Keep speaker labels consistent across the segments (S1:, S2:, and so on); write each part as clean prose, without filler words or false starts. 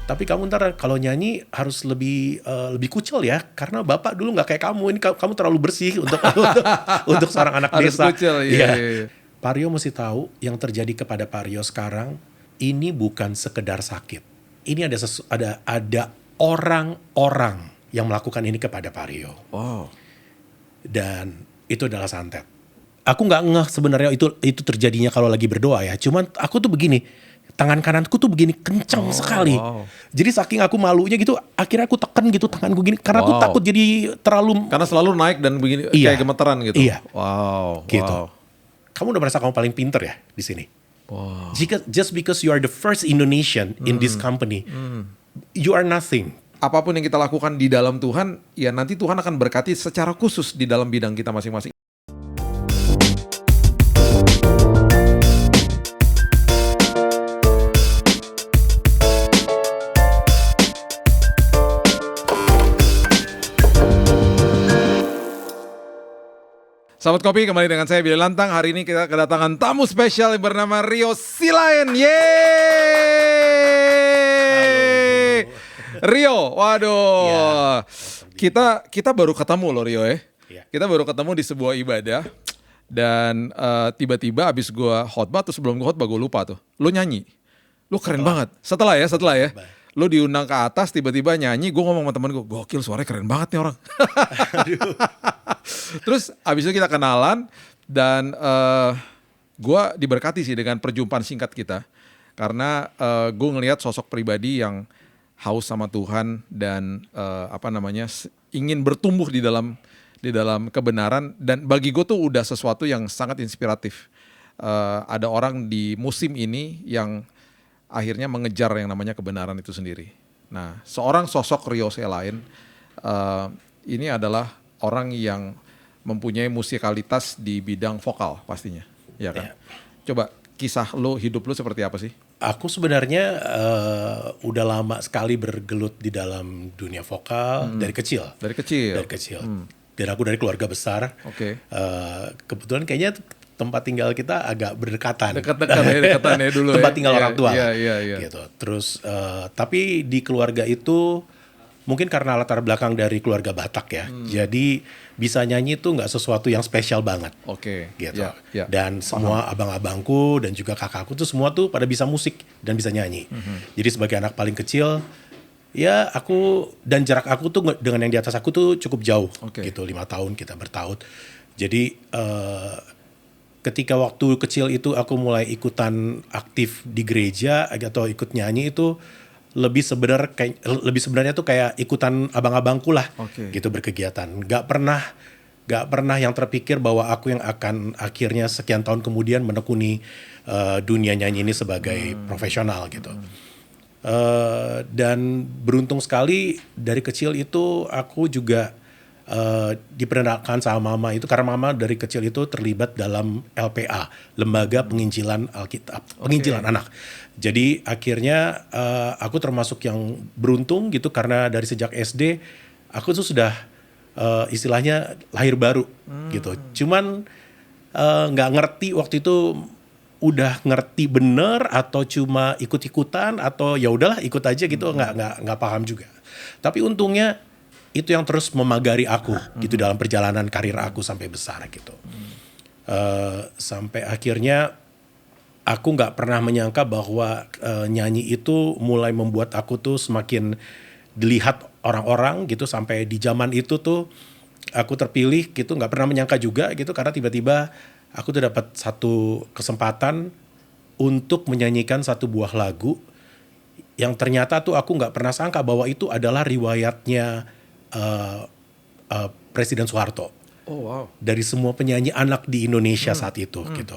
S1: Tapi kamu ntar kalau nyanyi harus lebih kucel ya, karena bapak dulu nggak kayak kamu. Ini kamu terlalu bersih untuk seorang anak desa.
S2: Harus kucel, iya.
S1: Pak Rio mesti tahu yang terjadi kepada Pak Rio sekarang ini bukan sekedar sakit. Ini ada orang-orang yang melakukan ini kepada Pak Rio.
S2: Wow.
S1: Dan itu adalah santet. Aku nggak ngeh sebenarnya itu terjadinya kalau lagi berdoa ya. Cuman aku tuh begini, tangan kananku tuh begini kenceng sekali.
S2: Wow.
S1: Jadi saking aku malunya gitu, akhirnya aku tekan gitu tanganku gini karena aku takut jadi terlalu.
S2: Karena selalu naik dan begini kayak gemeteran gitu.
S1: Iya.
S2: Wow.
S1: Gitu.
S2: Wow.
S1: Kamu udah merasa kamu paling pinter ya di sini.
S2: Wow.
S1: Just because you are the first Indonesian in this company, you are nothing.
S2: Apapun yang kita lakukan di dalam Tuhan, ya nanti Tuhan akan berkati secara khusus di dalam bidang kita masing-masing. Sahabat Kopi, kembali dengan saya Billy Lantang. Hari ini kita kedatangan tamu spesial yang bernama Rio Silain. Yeay! Rio, waduh. Ya. Kita baru ketemu loh Rio ya. Kita baru ketemu di sebuah ibadah. Dan tiba-tiba abis gue khotbah, terus sebelum gue khotbah gue lupa tuh. Lo nyanyi. Lo keren banget. Setelah ya. Lo diundang ke atas, tiba-tiba nyanyi. Gue ngomong sama temen gue, gokil suaranya keren banget nih orang. Terus abis itu kita kenalan. Dan gue diberkati sih dengan perjumpaan singkat kita. Karena gue ngelihat sosok pribadi yang haus sama Tuhan. Dan ingin bertumbuh di dalam kebenaran. Dan bagi gue tuh udah sesuatu yang sangat inspiratif. Ada orang di musim ini yang akhirnya mengejar yang namanya kebenaran itu sendiri. Nah, seorang sosok Rio Silain ini adalah orang yang mempunyai musikalitas di bidang vokal pastinya, ya kan? Coba kisah lo, hidup lo seperti apa sih?
S1: Aku sebenarnya udah lama sekali bergelut di dalam dunia vokal dari kecil.
S2: Dari kecil.
S1: Dan aku dari keluarga besar.
S2: Oke.
S1: Kebetulan kayaknya tempat tinggal kita agak berdekatan.
S2: Dekatan ya dulu.
S1: Tempat tinggal orang tua.
S2: Iya.
S1: Gitu. Terus tapi di keluarga itu mungkin karena latar belakang dari keluarga Batak ya. Jadi bisa nyanyi itu nggak sesuatu yang spesial banget.
S2: Oke.
S1: Gitu.
S2: Ya.
S1: Dan semua abang-abangku dan juga kakakku tuh semua tuh pada bisa musik dan bisa nyanyi. Jadi sebagai anak paling kecil, ya aku dan jarak aku tuh dengan yang di atas aku tuh cukup jauh. Gitu, 5 tahun kita bertaut. Jadi ketika waktu kecil itu aku mulai ikutan aktif di gereja atau ikut nyanyi itu lebih sebenarnya tuh kayak ikutan abang-abangku lah. Gitu berkegiatan. Gak pernah yang terpikir bahwa aku yang akan akhirnya sekian tahun kemudian menekuni dunia nyanyi ini sebagai profesional gitu. Dan beruntung sekali dari kecil itu aku juga diperkenalkan sama mama itu karena mama dari kecil itu terlibat dalam LPA, Lembaga Penginjilan Alkitab, penginjilan anak. Jadi akhirnya aku termasuk yang beruntung gitu karena dari sejak SD aku tuh sudah istilahnya lahir baru gitu. Cuman nggak ngerti waktu itu udah ngerti bener atau cuma ikut-ikutan atau ya udahlah ikut aja gitu, nggak paham juga. Tapi untungnya itu yang terus memagari aku gitu dalam perjalanan karir aku sampai besar gitu. Sampai akhirnya aku nggak pernah menyangka bahwa nyanyi itu mulai membuat aku tuh semakin dilihat orang-orang gitu. Sampai di zaman itu tuh aku terpilih gitu, nggak pernah menyangka juga gitu karena tiba-tiba aku tuh dapat satu kesempatan untuk menyanyikan satu buah lagu yang ternyata tuh aku nggak pernah sangka bahwa itu adalah riwayatnya Presiden Soeharto.
S2: Oh wow.
S1: Dari semua penyanyi anak di Indonesia saat itu gitu.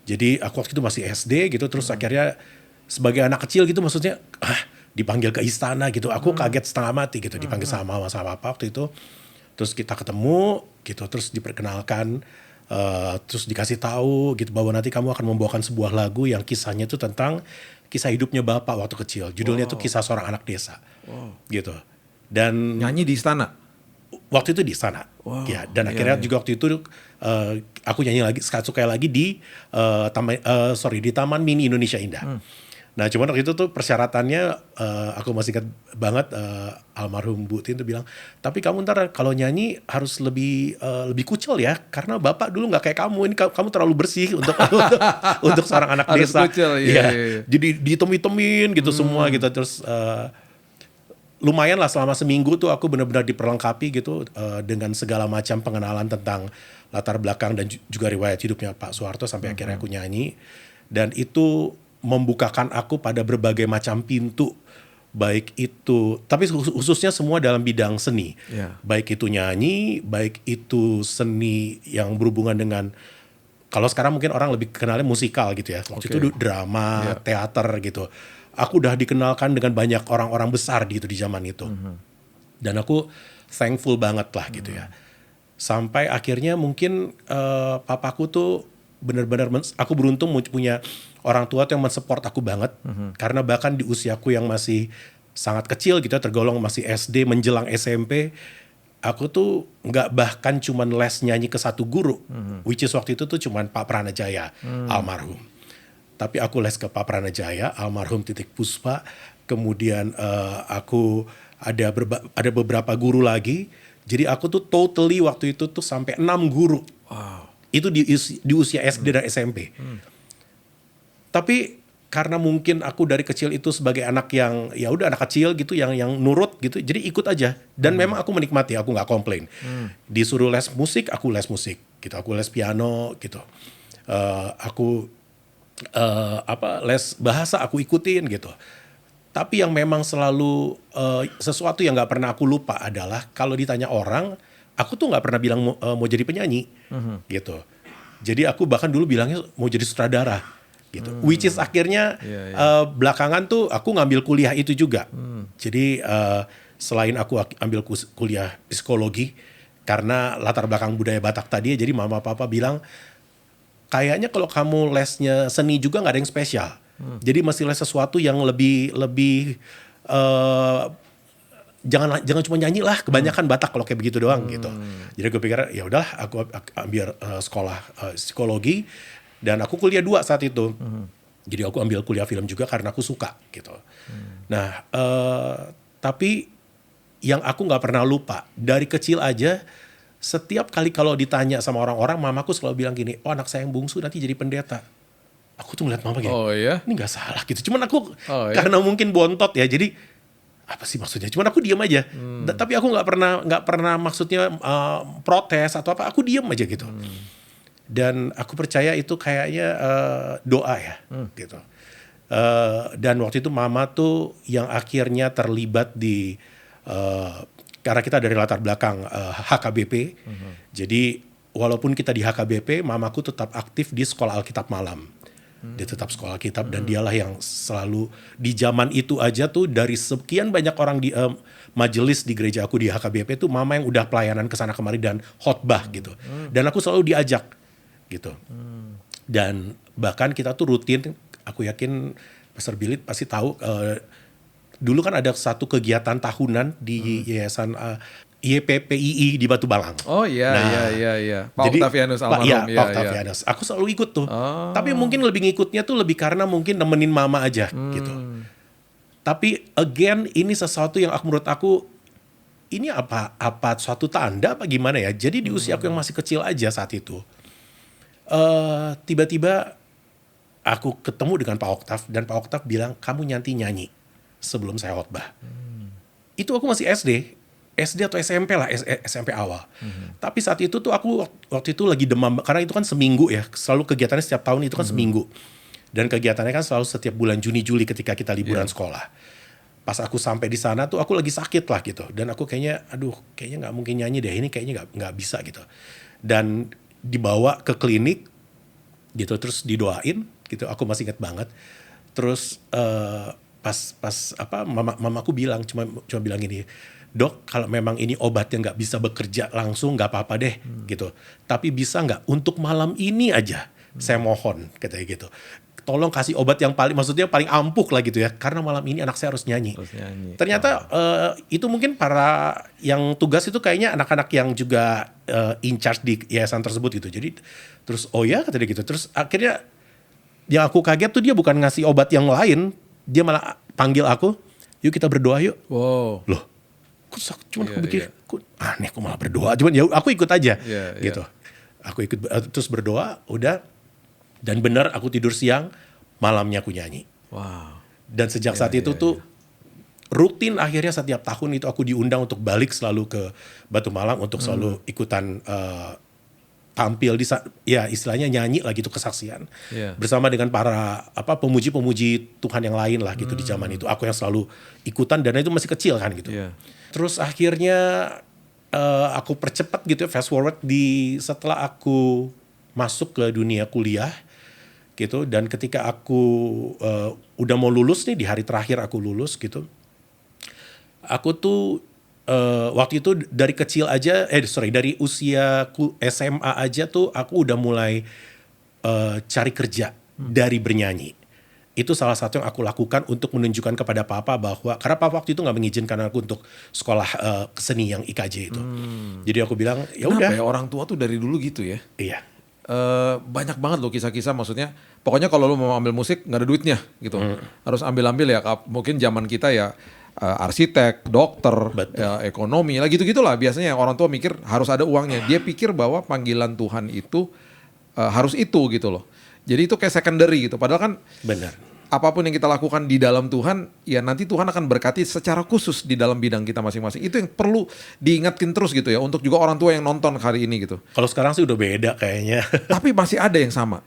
S1: Jadi aku waktu itu masih SD gitu, terus akhirnya sebagai anak kecil gitu maksudnya dipanggil ke istana gitu. Aku kaget setengah mati gitu, dipanggil sama mama sama papa waktu itu. Terus kita ketemu gitu, terus diperkenalkan, terus dikasih tahu gitu bahwa nanti kamu akan membawakan sebuah lagu yang kisahnya itu tentang kisah hidupnya bapak waktu kecil. Judulnya itu Kisah Seorang Anak Desa. Gitu. Dan
S2: nyanyi di istana.
S1: waktu itu di sana.
S2: Wow,
S1: Ya, dan
S2: iya,
S1: akhirnya
S2: iya.
S1: juga waktu itu aku nyanyi lagi sekali lagi di di Taman Mini Indonesia Indah. Nah, cuman waktu itu tuh persyaratannya aku masih ingat banget almarhum Bu Tin tuh bilang, tapi kamu ntar kalau nyanyi harus lebih kucel ya, karena bapak dulu nggak kayak kamu, ini kamu terlalu bersih untuk untuk seorang anak
S2: Harus
S1: desa.
S2: kucel, iya,
S1: Iya,
S2: iya.
S1: jadi dihitem-hitemin gitu semua gitu. Terus lumayan lah selama seminggu tuh aku benar-benar diperlengkapi gitu dengan segala macam pengenalan tentang latar belakang dan juga riwayat hidupnya Pak Soeharto sampai akhirnya aku nyanyi, dan itu membukakan aku pada berbagai macam pintu, baik itu tapi khususnya semua dalam bidang seni.
S2: Yeah.
S1: Baik itu nyanyi, baik itu seni yang berhubungan dengan, kalau sekarang mungkin orang lebih kenalnya musikal gitu ya. Waktu itu drama, teater gitu. Aku udah dikenalkan dengan banyak orang-orang besar gitu di zaman itu. Dan aku thankful banget lah gitu ya. Sampai akhirnya mungkin papaku tuh benar-benar aku beruntung punya orang tua tuh yang mensupport aku banget. Karena bahkan di usiaku yang masih sangat kecil gitu ya, tergolong masih SD menjelang SMP, aku tuh nggak bahkan cuman les nyanyi ke satu guru, which is waktu itu tuh cuman Pak Pranajaya, almarhum. Tapi aku les ke Pak Pranajaya, almarhum Titik Puspa. Kemudian aku ada beberapa guru lagi. Jadi aku tuh totally waktu itu tuh sampai 6 guru.
S2: Wow.
S1: Itu di usia SD dan SMP. Tapi karena mungkin aku dari kecil itu sebagai anak yang ya udah anak kecil gitu yang nurut gitu, jadi ikut aja. Dan memang aku menikmati, aku nggak komplain. Disuruh les musik, aku les musik gitu. Aku les piano gitu. Aku les bahasa aku ikutin gitu. Tapi yang memang selalu sesuatu yang nggak pernah aku lupa adalah kalau ditanya orang, aku tuh nggak pernah bilang mau jadi penyanyi gitu. Jadi aku bahkan dulu bilangnya mau jadi sutradara gitu. Which is akhirnya belakangan tuh aku ngambil kuliah itu juga. Jadi selain aku ambil kuliah psikologi karena latar belakang budaya Batak tadi, jadi mama papa bilang kayaknya kalau kamu lesnya seni juga nggak ada yang spesial. Jadi masih les sesuatu yang lebih jangan cuma nyanyi lah, kebanyakan Batak kalau kayak begitu doang gitu. Jadi gue pikir ya udahlah aku ambil sekolah psikologi dan aku kuliah 2 saat itu. Jadi aku ambil kuliah film juga karena aku suka gitu. Nah tapi yang aku nggak pernah lupa dari kecil aja, setiap kali kalau ditanya sama orang-orang, mamaku selalu bilang gini, oh anak saya yang bungsu nanti jadi pendeta. Aku tuh ngeliat mama gini,
S2: Oh ya?
S1: ini gak salah gitu. Cuman aku karena mungkin bontot ya, jadi apa sih maksudnya? Cuman aku diem aja. Tapi aku nggak pernah maksudnya protes atau apa. Aku diem aja gitu. Dan aku percaya itu kayaknya doa ya gitu. Dan waktu itu mama tuh yang akhirnya terlibat di karena kita dari latar belakang HKBP. Jadi walaupun kita di HKBP, mamaku tetap aktif di sekolah Alkitab malam. Dia tetap sekolah Alkitab dan dialah yang selalu di zaman itu aja tuh dari sekian banyak orang di majelis di gereja aku di HKBP tuh mama yang udah pelayanan kesana kemari dan khotbah gitu. Dan aku selalu diajak gitu. Dan bahkan kita tuh rutin, aku yakin Pastor Billy pasti tahu, dulu kan ada satu kegiatan tahunan di yayasan YPPII di Batu Balang.
S2: Oh iya, iya. Pak
S1: Jadi,
S2: Octavianus almarhum.
S1: Iya, Pak Octavianus. Aku selalu ikut tuh. Tapi mungkin lebih ngikutnya tuh lebih karena mungkin nemenin mama aja gitu. Tapi again ini sesuatu yang menurut aku ini apa suatu tanda apa gimana ya. Jadi di usia aku yang masih kecil aja saat itu, tiba-tiba aku ketemu dengan Pak Oktav dan Pak Oktav bilang kamu nyanyi sebelum saya khotbah. Itu aku masih SD atau SMP lah, SMP awal. Tapi saat itu tuh aku waktu itu lagi demam, karena itu kan seminggu ya, selalu kegiatannya setiap tahun itu kan seminggu. Dan kegiatannya kan selalu setiap bulan Juni-Juli ketika kita liburan sekolah. Pas aku sampai di sana tuh aku lagi sakit lah gitu. Dan aku kayaknya nggak mungkin nyanyi deh, ini kayaknya nggak bisa gitu. Dan dibawa ke klinik gitu, terus didoain gitu, aku masih inget banget. Terus mamaku bilang cuma bilang gini, Dok, kalau memang ini obatnya nggak bisa bekerja langsung, nggak apa-apa deh, gitu. Tapi bisa nggak untuk malam ini aja, saya mohon, katanya gitu. tolong kasih obat yang maksudnya paling ampuh lah gitu ya, karena malam ini anak saya harus nyanyi. Ternyata itu mungkin para yang tugas itu kayaknya anak-anak yang juga in charge di yayasan tersebut gitu. Jadi terus oh ya kata dia gitu. Terus akhirnya yang aku kaget tuh dia bukan ngasih obat yang lain, dia malah panggil aku, yuk kita berdoa yuk.
S2: Wow.
S1: Loh, cuman aku pikir, aneh aku malah berdoa. Cuman ya aku ikut aja gitu. Aku ikut terus berdoa, udah. Dan benar aku tidur siang, malamnya aku nyanyi.
S2: Wow.
S1: Dan sejak saat itu tuh rutin akhirnya setiap tahun itu aku diundang untuk balik selalu ke Batu Malang untuk selalu ikutan tampil di ya istilahnya nyanyi lah gitu, kesaksian bersama dengan para pemuji-pemuji Tuhan yang lain lah gitu di zaman itu. Aku yang selalu ikutan dan itu masih kecil kan gitu. Terus akhirnya aku percepat gitu, fast forward setelah aku masuk ke dunia kuliah gitu, dan ketika aku udah mau lulus nih, di hari terakhir aku lulus gitu, aku tuh waktu itu dari kecil aja, dari usiaku SMA aja tuh aku udah mulai cari kerja dari bernyanyi. Itu salah satu yang aku lakukan untuk menunjukkan kepada papa bahwa, karena papa waktu itu nggak mengizinkan aku untuk sekolah seni yang IKJ itu. Jadi aku bilang ya udah.
S2: Kenapa ya orang tua tuh dari dulu gitu ya?
S1: Iya.
S2: Banyak banget loh kisah-kisah, maksudnya pokoknya kalau lu mau ambil musik nggak ada duitnya gitu, harus ambil ya, mungkin zaman kita ya arsitek, dokter, ya, ekonomi lah gitu-gitulah biasanya orang tua mikir harus ada uangnya, dia pikir bahwa panggilan Tuhan itu harus itu gitu loh, jadi itu kayak secondary gitu, padahal kan
S1: benar.
S2: Apapun yang kita lakukan di dalam Tuhan, ya nanti Tuhan akan berkati secara khusus di dalam bidang kita masing-masing. Itu yang perlu diingatkan terus gitu ya, untuk juga orang tua yang nonton hari ini gitu.
S1: Kalau sekarang sih udah beda kayaknya.
S2: Tapi masih ada yang sama.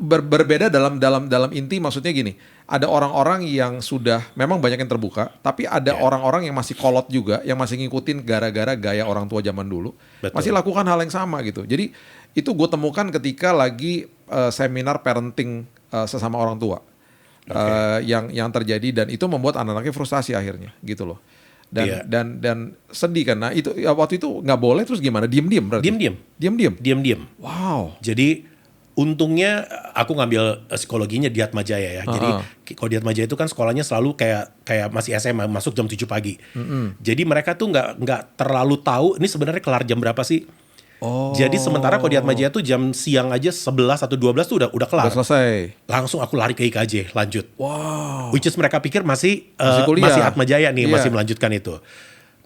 S2: Berbeda dalam inti, maksudnya gini, ada orang-orang yang sudah memang banyak yang terbuka, tapi ada orang-orang yang masih kolot juga, yang masih ngikutin gara-gara gaya orang tua zaman dulu. Betul. Masih lakukan hal yang sama gitu. Jadi itu gue temukan ketika lagi seminar parenting sesama orang tua, yang terjadi, dan itu membuat anak-anaknya frustasi akhirnya gitu loh, dan sedih kan. Nah itu ya, waktu itu nggak boleh, terus gimana? Diem-diem berarti? Diem-diem. Wow.
S1: Jadi untungnya aku ngambil psikologinya di Atmajaya ya. Jadi kalau di Atmajaya itu kan sekolahnya selalu kayak masih SMA, masuk jam 7 pagi. Jadi mereka tuh nggak terlalu tahu ini sebenarnya kelar jam berapa sih. Jadi sementara kalau di Atmajaya tuh jam siang aja 11 atau 12 tuh udah kelar.
S2: Udah selesai.
S1: Langsung aku lari ke IKJ, lanjut.
S2: Wow.
S1: Which is mereka pikir masih Atmajaya nih, masih melanjutkan itu.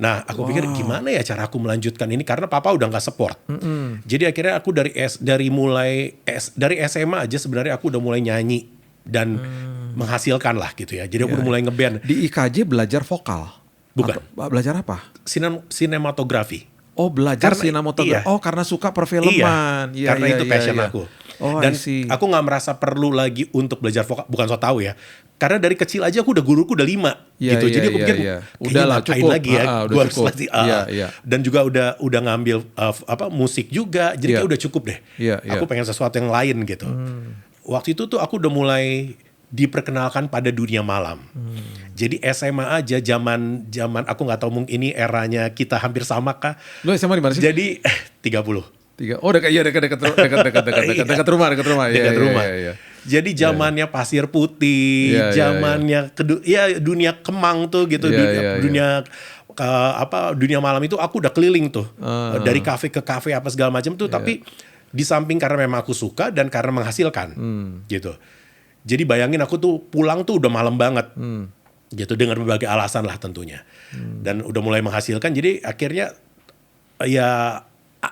S1: Nah aku pikir gimana ya cara aku melanjutkan ini, karena papa udah gak support. Jadi akhirnya aku dari SMA aja sebenarnya aku udah mulai nyanyi dan menghasilkan lah gitu ya. Jadi aku udah mulai ngeband.
S2: Di IKJ belajar vokal? Bukan. Belajar apa?
S1: Sinematografi.
S2: Oh, belajar sinematografi. Iya. Oh, karena suka perfilman.
S1: Iya, karena itu passion aku. Dan aku gak merasa perlu lagi untuk belajar vokal. Bukan so tau ya. Karena dari kecil aja aku guruku udah 5 gitu. Jadi aku pikir
S2: udahlah cukup
S1: lagi ya. Gue harus latih. Dan juga udah ngambil musik juga. Jadi kayak udah cukup deh. Aku pengen sesuatu yang lain gitu. Waktu itu tuh aku udah mulai diperkenalkan pada dunia malam. Jadi SMA aja zaman aku nggak tahu, mungkin ini eranya kita hampir sama kah?
S2: Lu SMA di mana sih?
S1: Jadi 30.
S2: Oh dekat rumah.
S1: Dekat rumah. Iya. Jadi zamannya pasir putih, zamannya dunia Kemang tuh gitu, dunia malam itu aku udah keliling tuh, dari kafe ke kafe apa segala macam tuh. Tapi di samping karena memang aku suka dan karena menghasilkan gitu. Jadi bayangin aku tuh pulang tuh udah malam banget gitu, dengan berbagai alasan lah tentunya. Dan udah mulai menghasilkan, jadi akhirnya ya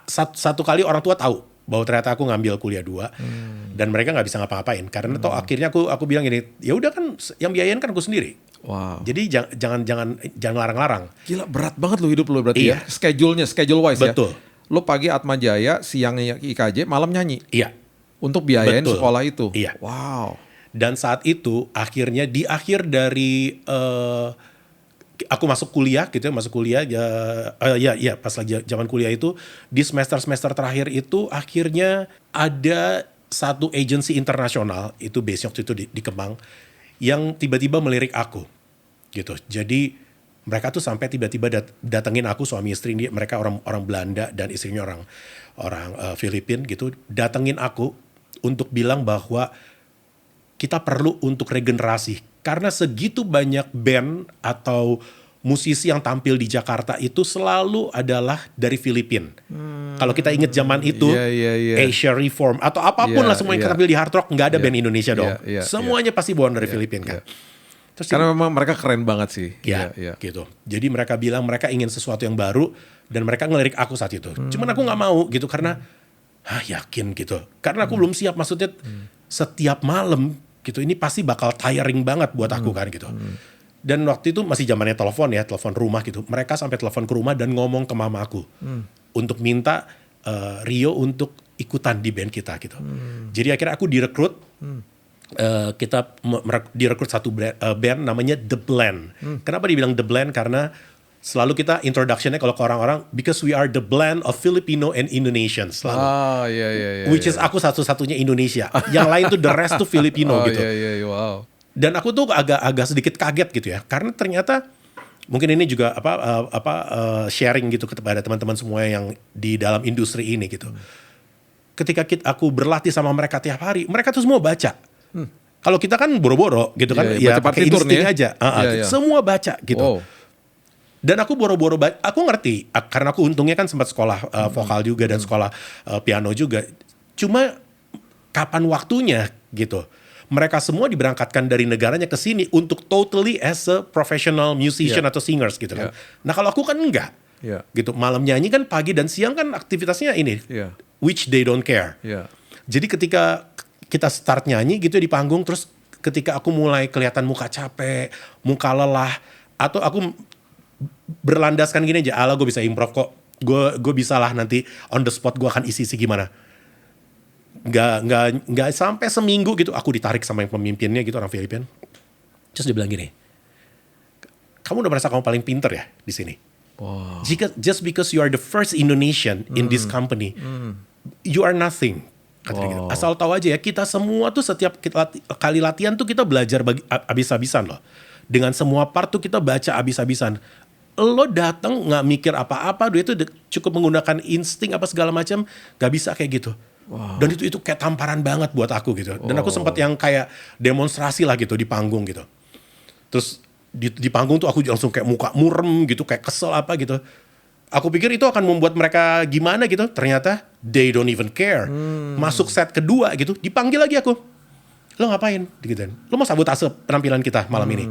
S1: satu kali orang tua tahu bahwa ternyata aku ngambil kuliah 2 dan mereka nggak bisa ngapa-ngapain karena toh akhirnya aku bilang gini, ya udah kan yang biayain kan aku sendiri.
S2: Wow.
S1: Jadi jangan larang-larang.
S2: Gila, berat banget lo hidup lo berarti ya. Schedule wise.
S1: Betul.
S2: Ya. Lo pagi Atmajaya, siangnya IKJ, malam nyanyi.
S1: Iya.
S2: Untuk biayain sekolah itu.
S1: Iya.
S2: Wow.
S1: Dan saat itu akhirnya di akhir dari aku masuk kuliah gitu ya, pas lagi zaman kuliah itu di semester terakhir itu akhirnya ada satu agensi internasional itu base waktu itu di Kemang yang tiba-tiba melirik aku gitu. Jadi mereka tuh sampai tiba-tiba datengin aku, suami istri, mereka orang Belanda dan istrinya orang Filipina gitu, datengin aku untuk bilang bahwa kita perlu untuk regenerasi. Karena segitu banyak band atau musisi yang tampil di Jakarta itu selalu adalah dari Filipina. Kalau kita ingat zaman itu, Asia Reform atau apapun lah semua yang tampil di hard rock, nggak ada band Indonesia dong. Semuanya pasti bawa dari Filipina kan. Terus
S2: karena memang mereka keren banget sih.
S1: Gitu. Jadi mereka bilang mereka ingin sesuatu yang baru dan mereka ngelirik aku saat itu. Cuman aku nggak mau gitu karena yakin gitu. Karena aku belum siap, maksudnya setiap malam gitu ini pasti bakal tiring banget buat aku kan gitu. Dan waktu itu masih zamannya telepon rumah gitu. Mereka sampai telepon ke rumah dan ngomong ke mama aku untuk minta Rio untuk ikutan di band kita gitu. Jadi akhirnya aku direkrut. Kita direkrut satu band namanya The Blend. Kenapa dibilang The Blend? Karena selalu kita introduction-nya kalau ke orang-orang, because we are the blend of Filipino and Indonesian selalu. Which is aku satu-satunya Indonesia. Yang lain tuh the rest tuh Filipino gitu.
S2: Wow.
S1: Dan aku tuh agak sedikit kaget gitu ya, karena ternyata mungkin ini juga sharing gitu kepada teman-teman semua yang di dalam industri ini gitu. Ketika aku berlatih sama mereka tiap hari, mereka tuh semua baca. Kalau kita kan boro-boro gitu kan, ya pakai insting aja. Semua baca gitu. Wow. Dan aku boro-boro aku ngerti karena aku untungnya kan sempat sekolah vokal juga dan sekolah piano juga. Cuma kapan waktunya gitu. Mereka semua diberangkatkan dari negaranya ke sini untuk totally as a professional musician atau singers gitu kan. Nah kalau aku kan enggak. Gitu. Malam nyanyi kan pagi dan siang kan aktivitasnya ini. Which they don't care. Jadi ketika kita start nyanyi gitu di panggung, terus ketika aku mulai kelihatan muka capek, muka lelah, atau aku berlandaskan gini aja, ala gue bisa improv kok. Gue bisa lah nanti on the spot gue akan isi gimana. Nggak sampai seminggu gitu aku ditarik sama yang pemimpinnya gitu, orang Filipina. Terus dia bilang gini, kamu udah merasa kamu paling pinter ya di sini.
S2: Wow.
S1: Just because you are the first Indonesian in this company, you are nothing. Gitu. Asal tahu aja ya, kita semua tuh setiap kali latihan tuh kita belajar abis-abisan loh. Dengan semua part tuh kita baca abis-abisan. Lo datang nggak mikir apa-apa, dia itu cukup menggunakan insting apa segala macam, nggak bisa kayak gitu. Wow. Dan itu kayak tamparan banget buat aku gitu. Dan aku sempat yang kayak demonstrasi lah gitu di panggung gitu. Terus di panggung tuh aku langsung kayak muka murem gitu, kayak kesel apa gitu. Aku pikir itu akan membuat mereka gimana gitu. Ternyata they don't even care. Masuk set kedua gitu, dipanggil lagi aku. Lo ngapain? Digituin. Lo mau sabotase penampilan kita malam ini?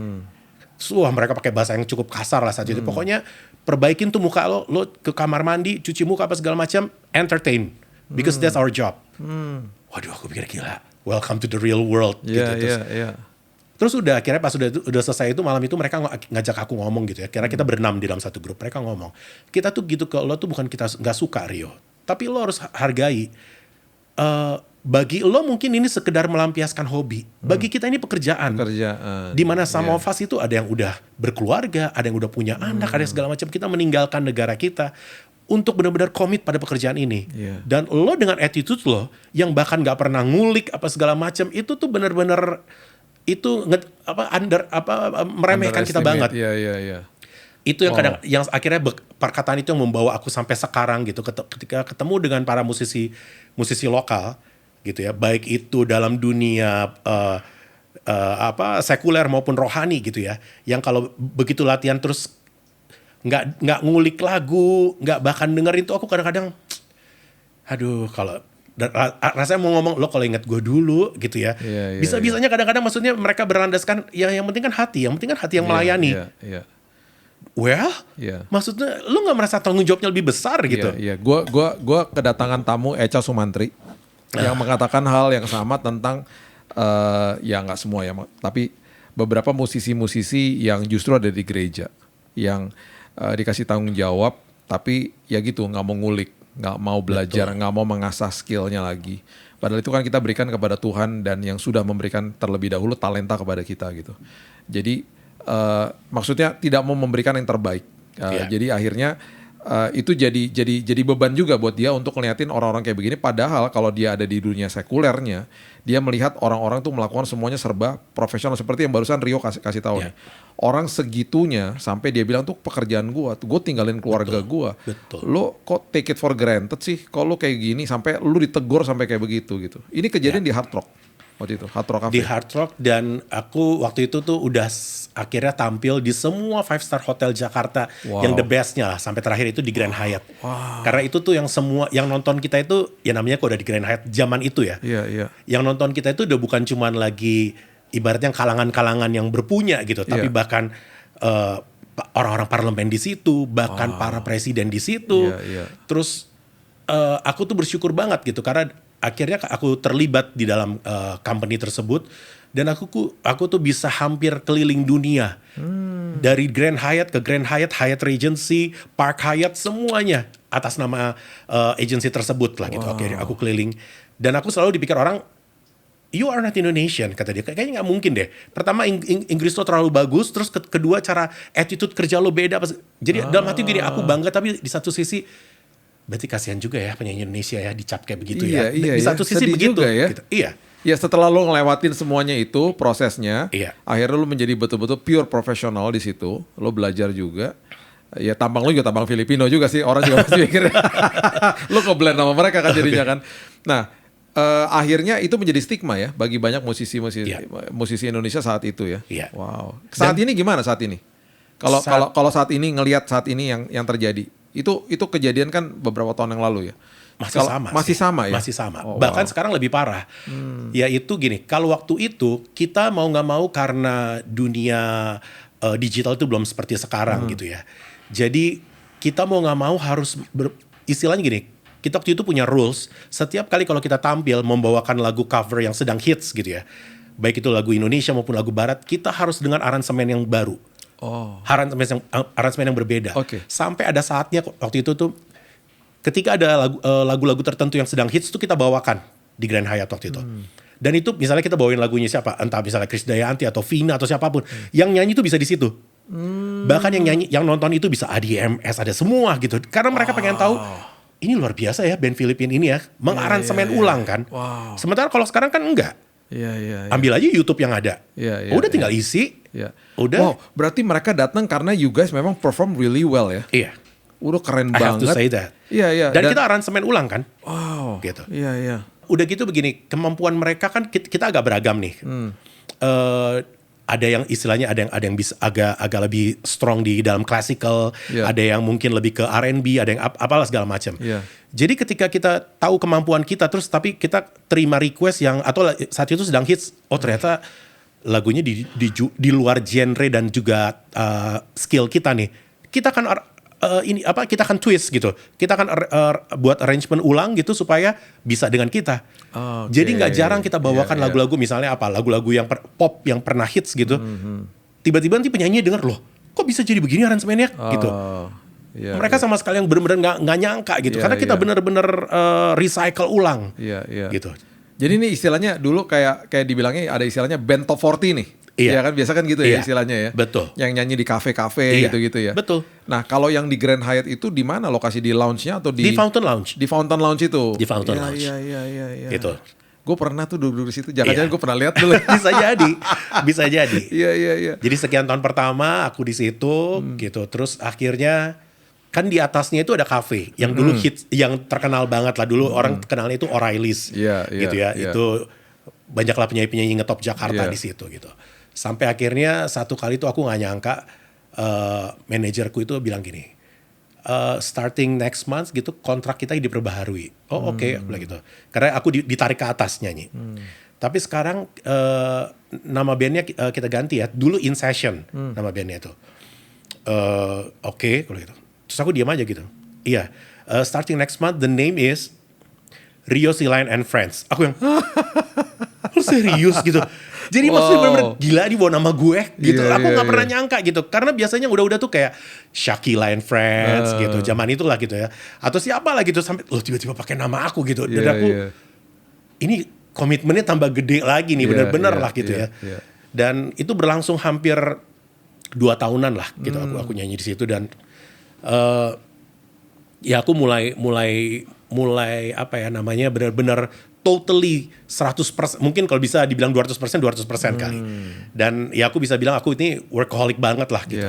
S1: Wah, mereka pakai bahasa yang cukup kasar lah saat itu. Pokoknya perbaikin tuh muka lo ke kamar mandi, cuci muka apa segala macam, entertain. Because that's our job. Waduh, aku pikir gila. Welcome to the real world. Terus udah akhirnya pas udah selesai itu malam itu mereka ngajak aku ngomong gitu ya. Karena kita berenam di dalam satu grup. Mereka ngomong, kita tuh gitu ke lo tuh bukan kita nggak suka Rio, tapi lo harus hargai. Bagi lo mungkin ini sekedar melampiaskan hobi. Bagi kita ini pekerjaan. Dimana sama of us itu ada yang udah berkeluarga, ada yang udah punya anak, ada yang segala macam. Kita meninggalkan negara kita untuk benar-benar komit pada pekerjaan ini. Dan lo dengan attitude lo yang bahkan nggak pernah ngulik apa segala macam, itu tuh benar-benar itu meremehkan kita banget. Itu yang kadang yang akhirnya perkataan itu yang membawa aku sampai sekarang gitu, ketika ketemu dengan para musisi lokal gitu ya, baik itu dalam dunia sekuler maupun rohani gitu ya, yang kalau begitu latihan terus nggak ngulik lagu, nggak bahkan dengerin tuh, aku kadang-kadang aduh, kalau rasanya mau ngomong, lo kalau ingat gue dulu gitu ya. Bisa-bisanya kadang-kadang maksudnya mereka berlandaskan yang penting kan hati, yang melayani. Maksudnya lu nggak merasa tanggung jawabnya lebih besar gitu?
S2: Gua kedatangan tamu Echa Sumantri yang mengatakan hal yang sama tentang ya nggak semua ya, tapi beberapa musisi-musisi yang justru ada di gereja yang dikasih tanggung jawab, tapi ya gitu nggak mau ngulik, nggak mau belajar, nggak mau mengasah skillnya lagi. Padahal itu kan kita berikan kepada Tuhan dan yang sudah memberikan terlebih dahulu talenta kepada kita gitu. Jadi maksudnya tidak mau memberikan yang terbaik. Jadi akhirnya itu jadi beban juga buat dia untuk ngeliatin orang-orang kayak begini. Padahal kalau dia ada di dunia sekulernya, dia melihat orang-orang tuh melakukan semuanya serba profesional, seperti yang barusan Rio kasih tahu nih. Orang segitunya sampai dia bilang tuh pekerjaan gue tinggalin keluarga gue. Lo kok take it for granted sih? Kalau lo kayak gini sampai lo ditegur sampai kayak begitu gitu. Ini kejadian di hard rock. waktu itu? Hard Rock Cafe.
S1: Di Hard Rock, dan aku waktu itu tuh udah akhirnya tampil di semua 5-star hotel Jakarta yang the bestnya lah, sampai terakhir itu di Grand Hyatt. Karena itu tuh yang semua yang nonton kita itu ya namanya kok udah di Grand Hyatt zaman itu ya.
S2: Iya.
S1: Yang nonton kita itu udah bukan cuman lagi ibaratnya kalangan-kalangan yang berpunya gitu, tapi bahkan orang-orang parlemen di situ, bahkan para presiden di situ. Terus aku tuh bersyukur banget gitu karena akhirnya aku terlibat di dalam company tersebut, dan aku tuh bisa hampir keliling dunia. Dari Grand Hyatt ke Grand Hyatt, Hyatt Regency, Park Hyatt, semuanya atas nama agency tersebut lah gitu. Akhirnya aku keliling, dan aku selalu dipikir orang, you are not Indonesian, kata dia. Kayaknya gak mungkin deh. Pertama Inggris lo terlalu bagus, terus kedua cara attitude kerja lo beda. Jadi dalam hati gini, aku bangga, tapi di satu sisi berarti kasihan juga ya penyanyi Indonesia ya dicap kayak begitu ya. Di satu sisi
S2: sedih
S1: begitu
S2: juga ya.
S1: gitu. Iya.
S2: Ya setelah lo ngelewatin semuanya itu prosesnya, akhirnya lo menjadi betul-betul pure profesional di situ. Lo belajar juga. Ya tampang lo juga tampang Filipino juga sih, orang juga pasti mikir. Lo nge-blend sama mereka kan jadinya kan. Nah, akhirnya itu menjadi stigma ya bagi banyak musisi Indonesia saat itu ya. Wow. Saat ini gimana saat ini? Kalau saat ini ngelihat saat ini yang terjadi, itu kejadian kan beberapa tahun yang lalu ya. Masih sama ya.
S1: Masih sama. Bahkan sekarang lebih parah. Yaitu gini, kalau waktu itu kita mau nggak mau karena dunia digital itu belum seperti sekarang gitu ya. Jadi kita mau nggak mau harus istilahnya gini. Kita waktu itu punya rules, setiap kali kalau kita tampil membawakan lagu cover yang sedang hits gitu ya, baik itu lagu Indonesia maupun lagu Barat, kita harus dengan aransemen yang baru, aransemen yang berbeda. Sampai ada saatnya waktu itu tuh, ketika ada lagu-lagu tertentu yang sedang hits itu kita bawakan di Grand Hyatt waktu itu. Dan itu misalnya kita bawain lagunya siapa, entah misalnya Krisdayanti atau Vina atau siapapun, yang nyanyi itu bisa di situ. Bahkan yang nonton itu bisa ADMS, ada semua gitu, karena mereka pengen tahu. Ini luar biasa ya band Filipina ini ya, mengaransemen ulang kan. Sementara kalau sekarang kan enggak. Ambil aja YouTube yang ada. Udah tinggal isi. Udah.
S2: Wow, berarti mereka datang karena you guys memang perform really well ya.
S1: Iya.
S2: Udah keren
S1: I
S2: banget.
S1: have to say that. Dan kita aransemen ulang kan.
S2: Wow.
S1: Gitu.
S2: Iya.
S1: Udah gitu begini, kemampuan mereka kan kita agak beragam nih. Ada yang istilahnya ada yang bisa agak lebih strong di dalam classical, ada yang mungkin lebih ke R&B, ada yang apalah segala macam. Jadi ketika kita tahu kemampuan kita, terus tapi kita terima request yang atau saat itu sedang hits, ternyata lagunya di luar genre dan juga skill kita nih, kita kan kita akan twist gitu, kita akan buat arrangement ulang gitu supaya bisa dengan kita. Jadi nggak jarang kita bawakan lagu-lagu misalnya lagu-lagu yang pop yang pernah hits gitu. Tiba-tiba nanti penyanyi denger, loh kok bisa jadi begini aransemennya gitu. Mereka sama sekali yang benar-benar nggak nyangka gitu, karena kita benar-benar recycle ulang. Gitu.
S2: Jadi ini istilahnya dulu kayak dibilangnya ada istilahnya band top 40 nih. Iya kan, biasa kan gitu ya istilahnya ya.
S1: Betul.
S2: Yang nyanyi di kafe-kafe gitu-gitu ya.
S1: Betul.
S2: Nah kalau yang di Grand Hyatt itu di mana lokasi, di lounge-nya atau di
S1: Fountain Lounge?
S2: Di Fountain Lounge itu.
S1: Di Fountain Lounge.
S2: Iya.
S1: Gitu.
S2: Gue pernah tuh duduk di situ. Jangan-jangan gue pernah lihat dulu.
S1: Bisa jadi.
S2: Iya.
S1: Jadi sekian tahun pertama aku di situ gitu. Terus akhirnya kan di atasnya itu ada kafe yang dulu hits, yang terkenal banget lah dulu, orang kenalnya itu O'Reilly's gitu ya. Itu banyaklah penyanyi-penyanyi ngetop Jakarta di situ gitu. Sampai akhirnya satu kali tuh aku gak nyangka manajerku itu bilang gini, starting next month gitu kontrak kita diperbaharui. Oke, bilang gitu. Karena aku ditarik ke atas nyanyi. Tapi sekarang nama bandnya kita ganti ya. Dulu In Session nama bandnya itu. Oke, kalau gitu. Terus aku diam aja gitu. Iya, starting next month the name is Rio Silain and Friends. Aku yang, lu serius gitu. Jadi maksudnya bener-bener gila di bawah nama gue gitu. Aku gak pernah nyangka gitu. Karena biasanya udah tuh kayak Shakila and Friends gitu. Zaman itulah gitu ya. Atau siapa lah gitu. Sampai lo tiba-tiba pakai nama aku gitu. Dan aku ini komitmennya tambah gede lagi nih. Bener-bener lah gitu ya. Dan itu berlangsung hampir 2 tahunan lah gitu. Aku nyanyi di situ. Dan ya aku mulai apa ya namanya benar-benar totally 100%, mungkin kalau bisa dibilang 200% kali. Dan ya aku bisa bilang aku ini workaholic banget lah gitu.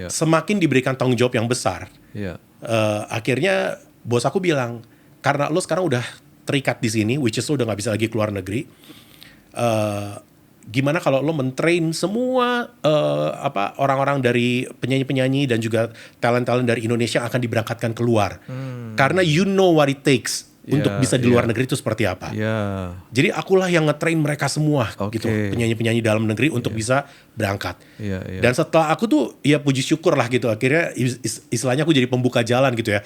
S1: Semakin diberikan tanggung jawab yang besar, akhirnya bos aku bilang, karena lo sekarang udah terikat di sini, which is lo udah gak bisa lagi keluar negeri, gimana kalau lo mentrain semua orang-orang dari penyanyi-penyanyi dan juga talent-talent dari Indonesia yang akan diberangkatkan keluar. Karena you know what it takes untuk bisa di luar negeri itu seperti apa. Jadi akulah yang ngetrain mereka semua gitu, penyanyi-penyanyi dalam negeri untuk bisa berangkat. Dan setelah aku tuh ya puji syukur lah gitu, akhirnya istilahnya aku jadi pembuka jalan gitu ya.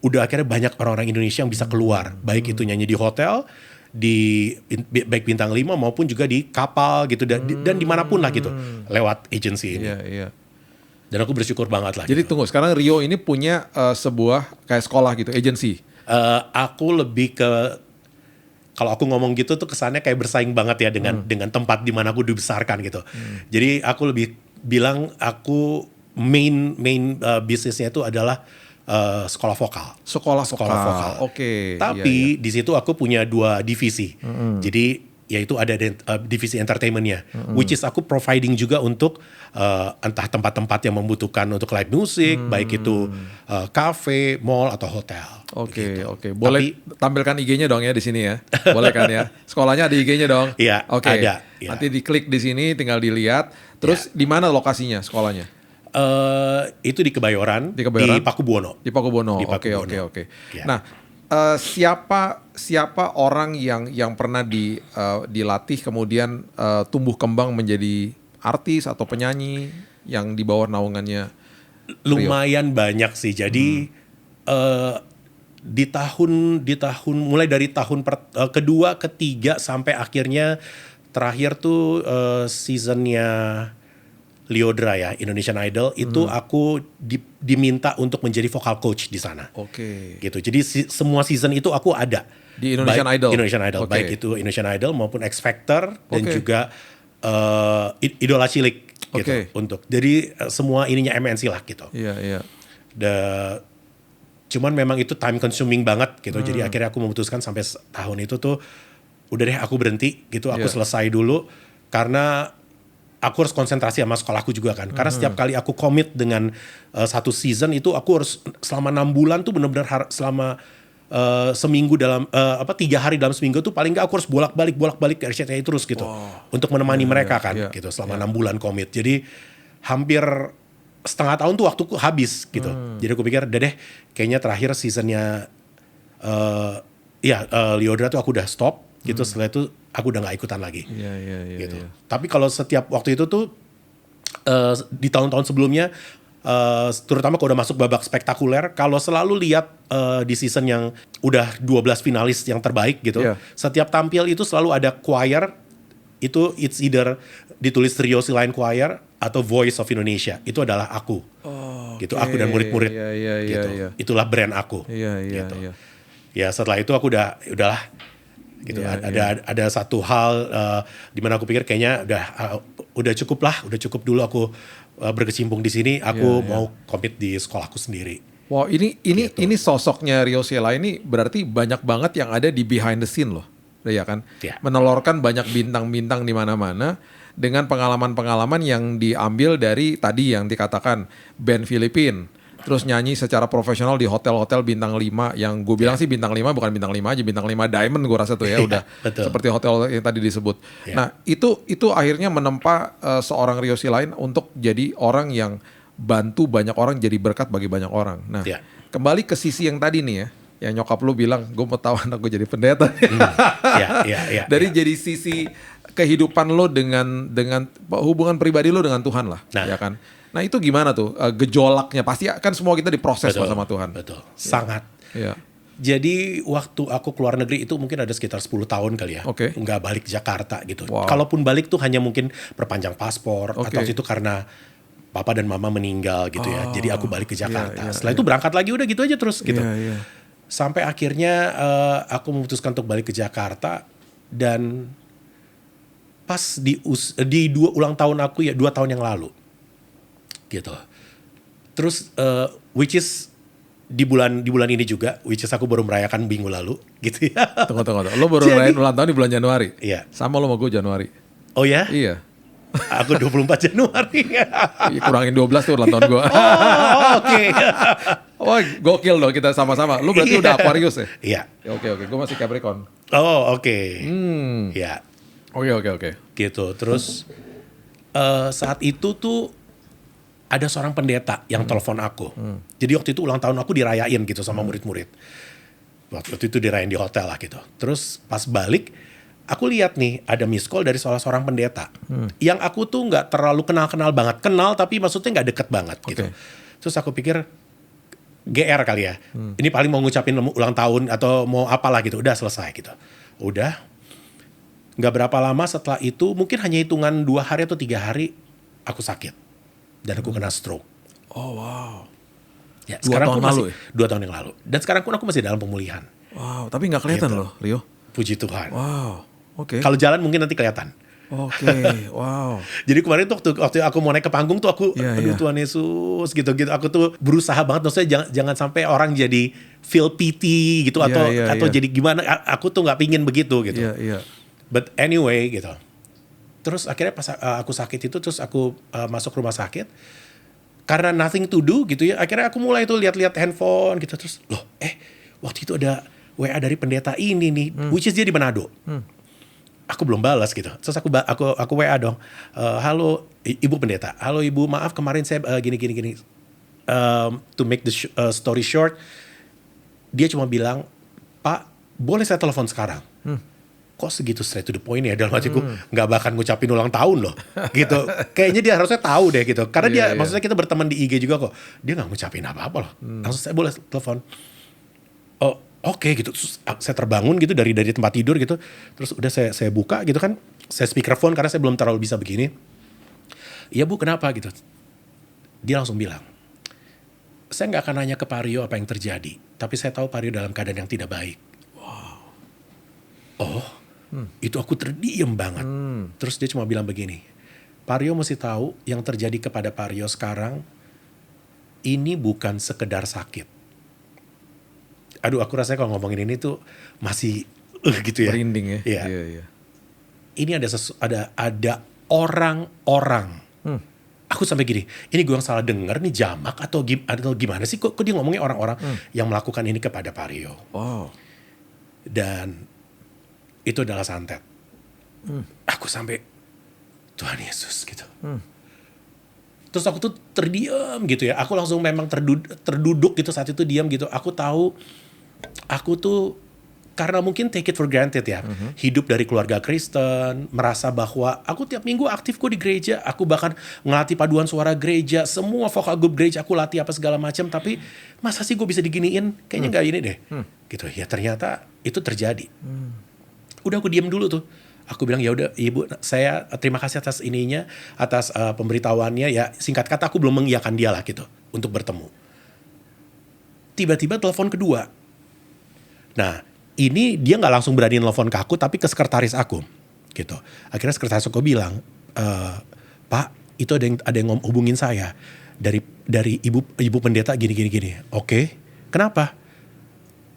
S1: Udah akhirnya banyak orang-orang Indonesia yang bisa keluar, baik itu nyanyi di hotel, di baik bintang 5 maupun juga di kapal gitu dan dimanapun lah gitu lewat agency ini. Dan aku bersyukur banget lah.
S2: Jadi
S1: gitu.
S2: tunggu, sekarang Rio ini punya sebuah kayak sekolah gitu, agency.
S1: Aku lebih ke, kalau aku ngomong gitu tuh kesannya kayak bersaing banget ya dengan tempat di mana aku dibesarkan gitu. Jadi aku lebih bilang aku main bisnisnya itu adalah sekolah vokal.
S2: Sekolah vokal. Oke.
S1: Tapi di situ aku punya 2 divisi. Jadi yaitu ada divisi entertainmentnya, which is aku providing juga untuk entah tempat-tempat yang membutuhkan untuk live music, baik itu cafe, mall atau hotel.
S2: Oke. Boleh tampilkan IG-nya dong ya di sini ya. Boleh kan ya? Sekolahnya ada IG-nya dong.
S1: Iya, ada. Ya.
S2: Nanti diklik di sini, tinggal dilihat. Terus di mana lokasinya sekolahnya?
S1: Itu di Kebayoran, di Pakubuwono.
S2: Di Pakubuwono. Oke.
S1: Ya.
S2: Nah, siapa orang yang pernah dilatih kemudian tumbuh kembang menjadi artis atau penyanyi yang di bawah naungannya Rio?
S1: Lumayan banyak sih. Jadi di tahun mulai dari tahun kedua, ketiga sampai akhirnya terakhir tuh seasonnya Liodra ya, Indonesian Idol, itu aku diminta untuk menjadi vocal coach di sana. Gitu. Jadi semua season itu aku ada
S2: di Indonesian Idol.
S1: Baik itu Indonesian Idol maupun X Factor dan juga Idola Cilik gitu. Untuk jadi semua ininya MNC lah gitu.
S2: Iya.
S1: Cuman memang itu time consuming banget gitu. Jadi akhirnya aku memutuskan sampai tahun itu tuh udah deh aku berhenti gitu. Aku selesai dulu karena aku harus konsentrasi sama sekolahku juga kan. Karena setiap kali aku komit dengan satu season itu aku harus selama 6 bulan tuh benar-benar selama seminggu dalam 3 hari dalam seminggu tuh paling nggak aku harus bolak-balik ke RCTI terus gitu. Untuk menemani mereka kan gitu selama 6 bulan komit. Jadi hampir setengah tahun tuh waktuku habis gitu. Jadi aku pikir udah deh kayaknya terakhir seasonnya Liodra tuh aku udah stop gitu. Setelah itu aku udah gak ikutan lagi. Gitu. Tapi kalau setiap waktu itu tuh di tahun-tahun sebelumnya, terutama kalau udah masuk babak spektakuler, kalau selalu lihat di season yang udah 12 finalis yang terbaik gitu, setiap tampil itu selalu ada choir, itu it's either ditulis Rio Silain Choir atau Voice of Indonesia. Itu adalah aku. Gitu. Aku dan murid-murid. Gitu. Itulah brand aku. Gitu. Ya setelah itu aku udahlah. Gitu. Ada satu hal di mana aku pikir kayaknya udah cukup dulu aku berkecimpung di sini. Aku mau komit di sekolahku sendiri.
S2: Wow, ini sosoknya Rio Silain ini berarti banyak banget yang ada di behind the scene loh, ya kan? Menelorkan banyak bintang-bintang di mana-mana dengan pengalaman-pengalaman yang diambil dari tadi yang dikatakan band Filipina. Terus nyanyi secara profesional di hotel-hotel bintang 5 yang gue bilang sih bintang 5 bukan bintang 5 aja, bintang 5 diamond gue rasa tuh ya udah seperti hotel yang tadi disebut. Nah itu akhirnya menempa seorang Rio Silain untuk jadi orang yang bantu banyak orang, jadi berkat bagi banyak orang. Nah kembali ke sisi yang tadi nih ya, yang nyokap lu bilang gue mau tahu anak gue jadi pendeta. Dari jadi sisi kehidupan lo dengan hubungan pribadi lo dengan Tuhan lah, ya kan? Nah itu gimana tuh gejolaknya? Pasti kan semua kita diproses sama Tuhan.
S1: Betul, sangat. Jadi waktu aku keluar negeri itu mungkin ada sekitar 10 tahun kali ya, nggak balik ke Jakarta gitu. Kalaupun balik tuh hanya mungkin perpanjang paspor atau itu karena papa dan mama meninggal gitu ya. Jadi aku balik ke Jakarta. Setelah itu berangkat lagi udah gitu aja terus gitu. Sampai akhirnya aku memutuskan untuk balik ke Jakarta dan pas di 2 ulang tahun aku ya 2 tahun yang lalu gitu. Terus which is di bulan ini juga, which is aku baru merayakan minggu lalu gitu ya.
S2: Tunggu. Lo baru merayakan ulang tahun di bulan Januari?
S1: Iya.
S2: Sama lo sama gue Januari.
S1: Oh ya?
S2: Iya.
S1: Aku 24 Januari.
S2: Kurangin 12 tuh ulang tahun gue.
S1: Oke.
S2: Wah gokil dong kita sama-sama. Lo berarti udah Aquarius ya?
S1: Iya.
S2: Oke. Gue masih Capricorn.
S1: Oh oke. Ya.
S2: Oke.
S1: gitu. Terus saat itu tuh ada seorang pendeta yang telepon aku. Jadi waktu itu ulang tahun aku dirayain gitu sama murid-murid. Waktu itu dirayain di hotel lah gitu. Terus pas balik, aku lihat nih ada miss call dari salah seorang pendeta. Yang aku tuh nggak terlalu kenal-kenal banget. Kenal tapi maksudnya nggak deket banget gitu. Terus aku pikir GR kali ya. Ini paling mau ngucapin ulang tahun atau mau apalah gitu. Udah selesai gitu. Udah. Nggak berapa lama setelah itu, mungkin hanya hitungan 2 hari atau 3 hari, aku sakit. Dan aku kena stroke.
S2: Oh wow.
S1: Ya,
S2: 2
S1: sekarang
S2: tahun
S1: aku masih,
S2: lalu ya?
S1: 2 tahun yang lalu. Dan sekarang pun aku masih dalam pemulihan.
S2: Wow, tapi nggak kelihatan
S1: Gitu.
S2: loh, Rio.
S1: Puji Tuhan.
S2: Wow, oke.
S1: Kalau jalan mungkin nanti kelihatan.
S2: Oke, wow.
S1: Jadi kemarin tuh waktu aku mau naik ke panggung tuh aku,
S2: Iya,
S1: aduh
S2: iya.
S1: Tuhan Yesus gitu-gitu. Aku tuh berusaha banget, maksudnya jangan sampai orang jadi feel pity gitu
S2: Iya,
S1: atau
S2: iya.
S1: jadi gimana. Aku tuh nggak pingin begitu gitu.
S2: Iya.
S1: But anyway gitu. Terus akhirnya pas aku sakit itu, terus aku masuk rumah sakit. Karena nothing to do gitu ya, akhirnya aku mulai tuh lihat-lihat handphone gitu. Terus loh waktu itu ada WA dari pendeta ini nih, which is dia di Manado. Aku belum balas gitu. Terus aku WA dong. Halo ibu pendeta. Halo ibu, maaf kemarin saya gini. To make the story short, dia cuma bilang, Pak boleh saya telepon sekarang? Kok segitu straight to the point ya, dalam hatiku nggak bakal ngucapin ulang tahun loh gitu. Kayaknya dia harusnya tahu deh gitu, karena dia maksudnya kita berteman di IG juga kok, dia nggak ngucapin apa-apa loh. Langsung saya boleh telepon. Oh oke gitu. Terus saya terbangun gitu dari tempat tidur gitu, terus udah saya buka gitu kan, saya speakerphone karena saya belum terlalu bisa begini. Iya bu, kenapa gitu. Dia langsung bilang, saya nggak akan nanya ke Pak Rio apa yang terjadi, tapi saya tahu Pak Rio dalam keadaan yang tidak baik. Itu aku terdiam banget. Terus dia cuma bilang begini, Pak Rio mesti tahu yang terjadi kepada Pak Rio sekarang ini bukan sekedar sakit. Aduh, aku rasanya kalau ngomongin ini tuh masih gitu ya.
S2: Merinding ya.
S1: Iya. Ini ada orang-orang. Aku sampai gini, ini gue yang salah denger nih jamak atau gimana sih? Kok dia ngomongnya orang-orang yang melakukan ini kepada Pak Rio.
S2: Wow.
S1: Dan itu adalah santet. Aku sampai, Tuhan Yesus gitu. Terus aku tuh terdiam gitu ya. Aku langsung memang terduduk gitu saat itu, diam gitu. Aku tahu, aku tuh karena mungkin take it for granted ya. Hidup dari keluarga Kristen, merasa bahwa aku tiap minggu aktif kok di gereja. Aku bahkan ngelatih paduan suara gereja, semua vokal group gereja aku latih apa segala macam. Tapi masa sih gue bisa diginiin? Kayaknya nggak ini deh. Gitu ya, ternyata itu terjadi. Udah aku diam dulu tuh. Aku bilang ya udah ibu, saya terima kasih atas ininya, atas pemberitahuannya ya. Singkat kata aku belum mengiyakan dia lah gitu untuk bertemu. Tiba-tiba telepon kedua. Nah ini dia nggak langsung berani telepon ke aku, tapi ke sekretaris aku gitu. Akhirnya sekretaris aku bilang, Pak itu ada yang hubungin saya dari ibu pendeta gini. Oke, kenapa?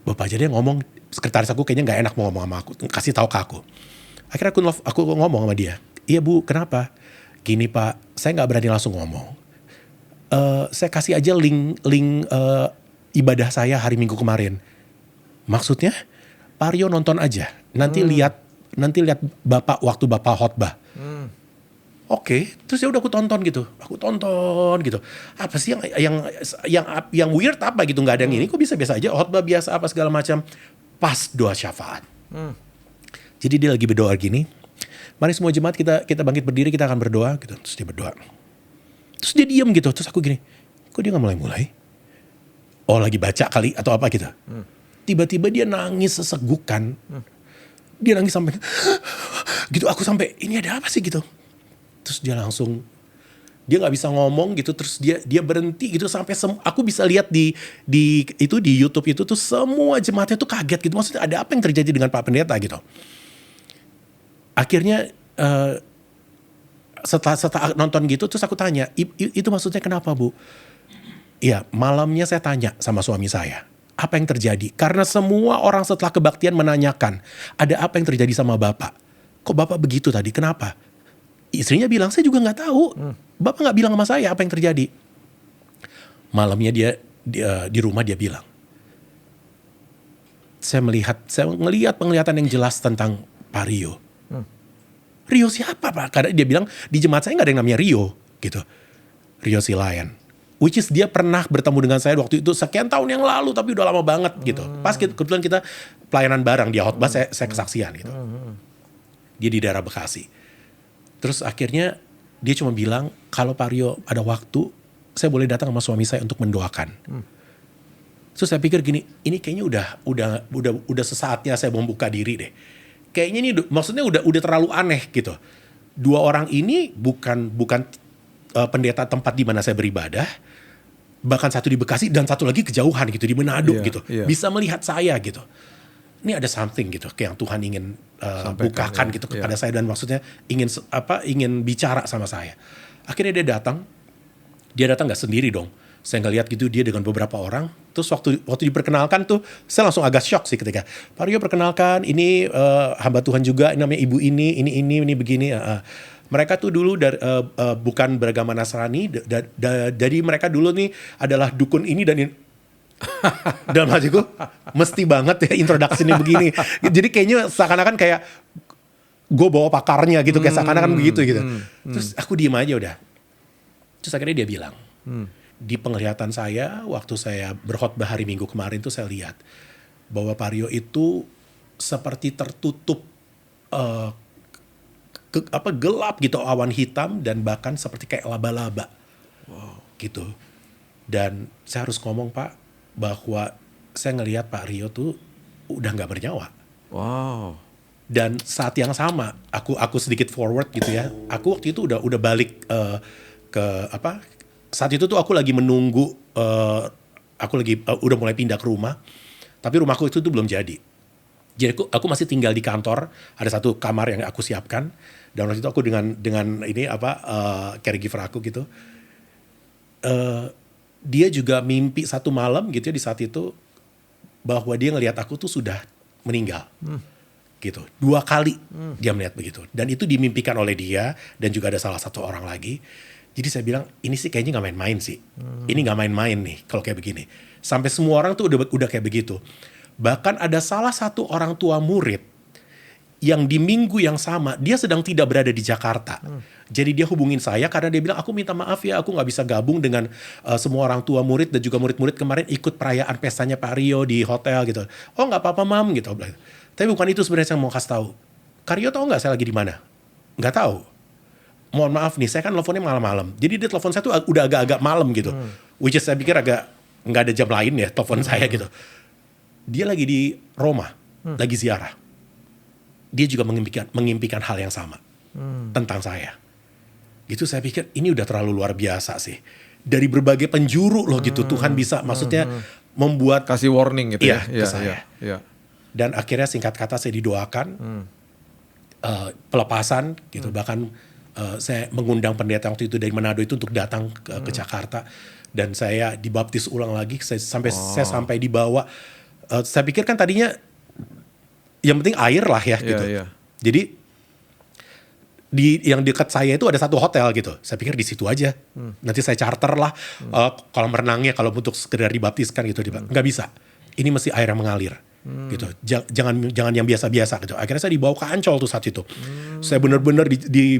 S1: Bapak aja dia ngomong. Sekretaris aku kayaknya nggak enak mau ngomong sama aku, kasih tahu ke aku. Akhirnya aku ngomong sama dia, iya bu, kenapa? Gini pak, saya nggak berani langsung ngomong. Saya kasih aja link ibadah saya hari Minggu kemarin. Maksudnya, Pak Rio nonton aja, nanti lihat bapak waktu bapak khotbah. Oke, terus ya udah aku tonton gitu. Apa sih yang weird apa gitu, nggak ada yang ini, kok bisa-biasa aja, khotbah biasa apa segala macam. Pas doa syafaat. Jadi dia lagi berdoa gini, mari semua jemaat kita bangkit berdiri, kita akan berdoa gitu. Terus dia berdoa. Terus dia diam gitu. Terus aku gini, kok dia gak mulai-mulai? Oh lagi baca kali atau apa gitu. Tiba-tiba dia nangis sesegukan. Dia nangis sampai gitu. Aku sampai ini ada apa sih gitu. Terus dia langsung, dia nggak bisa ngomong gitu. Terus dia berhenti gitu sampai aku bisa lihat di YouTube itu tuh semua jemaatnya tuh kaget gitu. Maksudnya ada apa yang terjadi dengan Pak Pendeta gitu. Akhirnya setelah nonton gitu, terus aku tanya, itu maksudnya kenapa bu? Iya, malamnya saya tanya sama suami saya, apa yang terjadi? Karena semua orang setelah kebaktian menanyakan, ada apa yang terjadi sama bapak? Kok bapak begitu tadi? Kenapa? Istrinya bilang, saya juga nggak tahu. Bapak nggak bilang sama saya apa yang terjadi. Malamnya dia di rumah dia bilang, saya ngelihat penglihatan yang jelas tentang Pak Rio. Rio siapa Pak? Karena dia bilang di jemaat saya nggak ada yang namanya Rio gitu. Rio Silayan. Which is dia pernah bertemu dengan saya waktu itu sekian tahun yang lalu tapi udah lama banget gitu. Pas kebetulan kita pelayanan bareng, dia khotbah saya kesaksian gitu. Dia di daerah Bekasi. Terus akhirnya dia cuma bilang kalau Pak Rio ada waktu saya boleh datang sama suami saya untuk mendoakan. Terus saya pikir gini, ini kayaknya udah sesaatnya saya membuka diri deh. Kayaknya ini maksudnya udah terlalu aneh gitu. Dua orang ini bukan pendeta tempat di mana saya beribadah, bahkan satu di Bekasi dan satu lagi kejauhan gitu di Manado gitu. Bisa melihat saya gitu. Ini ada something gitu kayak yang Tuhan ingin bukakan gitu kepada saya dan maksudnya ingin bicara sama saya. Akhirnya dia datang nggak sendiri dong. Saya ngeliat gitu dia dengan beberapa orang. Terus waktu diperkenalkan tuh saya langsung agak shock sih ketika Pak Rio perkenalkan ini hamba Tuhan juga namanya ibu ini begini. Mereka tuh dulu bukan beragama Nasrani. Jadi mereka dulu nih adalah dukun ini dan ini. Dalam hatiku mesti banget ya introduksinya begini. Jadi kayaknya seakan-akan kayak gue bawa pakarnya gitu kayak seakan-akan begitu gitu. Terus aku diem aja udah. Terus akhirnya dia bilang. Di penglihatan saya waktu saya berkhotbah hari Minggu kemarin tuh saya lihat bahwa Pak Rio itu seperti tertutup gelap gitu awan hitam dan bahkan seperti kayak laba-laba gitu. Dan saya harus ngomong Pak bahwa saya ngelihat Pak Rio tuh udah nggak bernyawa. Dan saat yang sama aku sedikit forward gitu ya. Aku waktu itu udah balik saat itu tuh aku lagi menunggu, aku lagi udah mulai pindah ke rumah, tapi rumahku itu tuh belum jadi. Jadi aku masih tinggal di kantor, ada satu kamar yang aku siapkan, dan waktu itu aku dengan ini caregiver aku gitu. Dia juga mimpi satu malam gitu ya di saat itu bahwa dia ngelihat aku tuh sudah meninggal. Gitu. 2 kali dia melihat begitu, dan itu dimimpikan oleh dia dan juga ada salah satu orang lagi. Jadi saya bilang ini sih kayaknya nggak main-main sih. Ini nggak main-main nih kalau kayak begini. Sampai semua orang tuh udah kayak begitu. Bahkan ada salah satu orang tua murid yang di minggu yang sama dia sedang tidak berada di Jakarta. Jadi dia hubungin saya karena dia bilang aku minta maaf ya aku nggak bisa gabung dengan semua orang tua murid dan juga murid-murid kemarin ikut perayaan pestanya Pak Rio di hotel gitu. Oh nggak apa-apa mam gitu. Tapi bukan itu sebenarnya yang mau kasih tahu. Kak Rio tahu nggak saya lagi di mana? Nggak tahu. Mohon maaf nih, saya kan teleponnya malam-malam. Jadi dia telepon saya tuh udah agak-agak malam gitu. Which is saya pikir agak nggak ada jam lain ya telepon saya gitu. Dia lagi di Roma, lagi ziarah. Dia juga mengimpikan hal yang sama tentang saya. Gitu saya pikir ini udah terlalu luar biasa sih. Dari berbagai penjuru loh gitu Tuhan bisa maksudnya membuat
S2: kasih warning gitu ya
S1: ke saya. Dan akhirnya singkat kata saya didoakan pelepasan gitu bahkan. Saya mengundang pendeta waktu itu dari Manado itu untuk datang ke Jakarta dan saya dibaptis ulang lagi saya sampai dibawa saya pikir kan tadinya yang penting air lah ya gitu. Jadi yang dekat saya itu ada satu hotel gitu. Saya pikir di situ aja. Nanti saya charter lah kolam renangnya kalau untuk sekedar dibaptiskan gitu. Nggak bisa. Ini mesti air yang mengalir. Gitu. Jangan yang biasa-biasa gitu. Akhirnya saya dibawa ke Ancol tuh saat itu. Saya benar-benar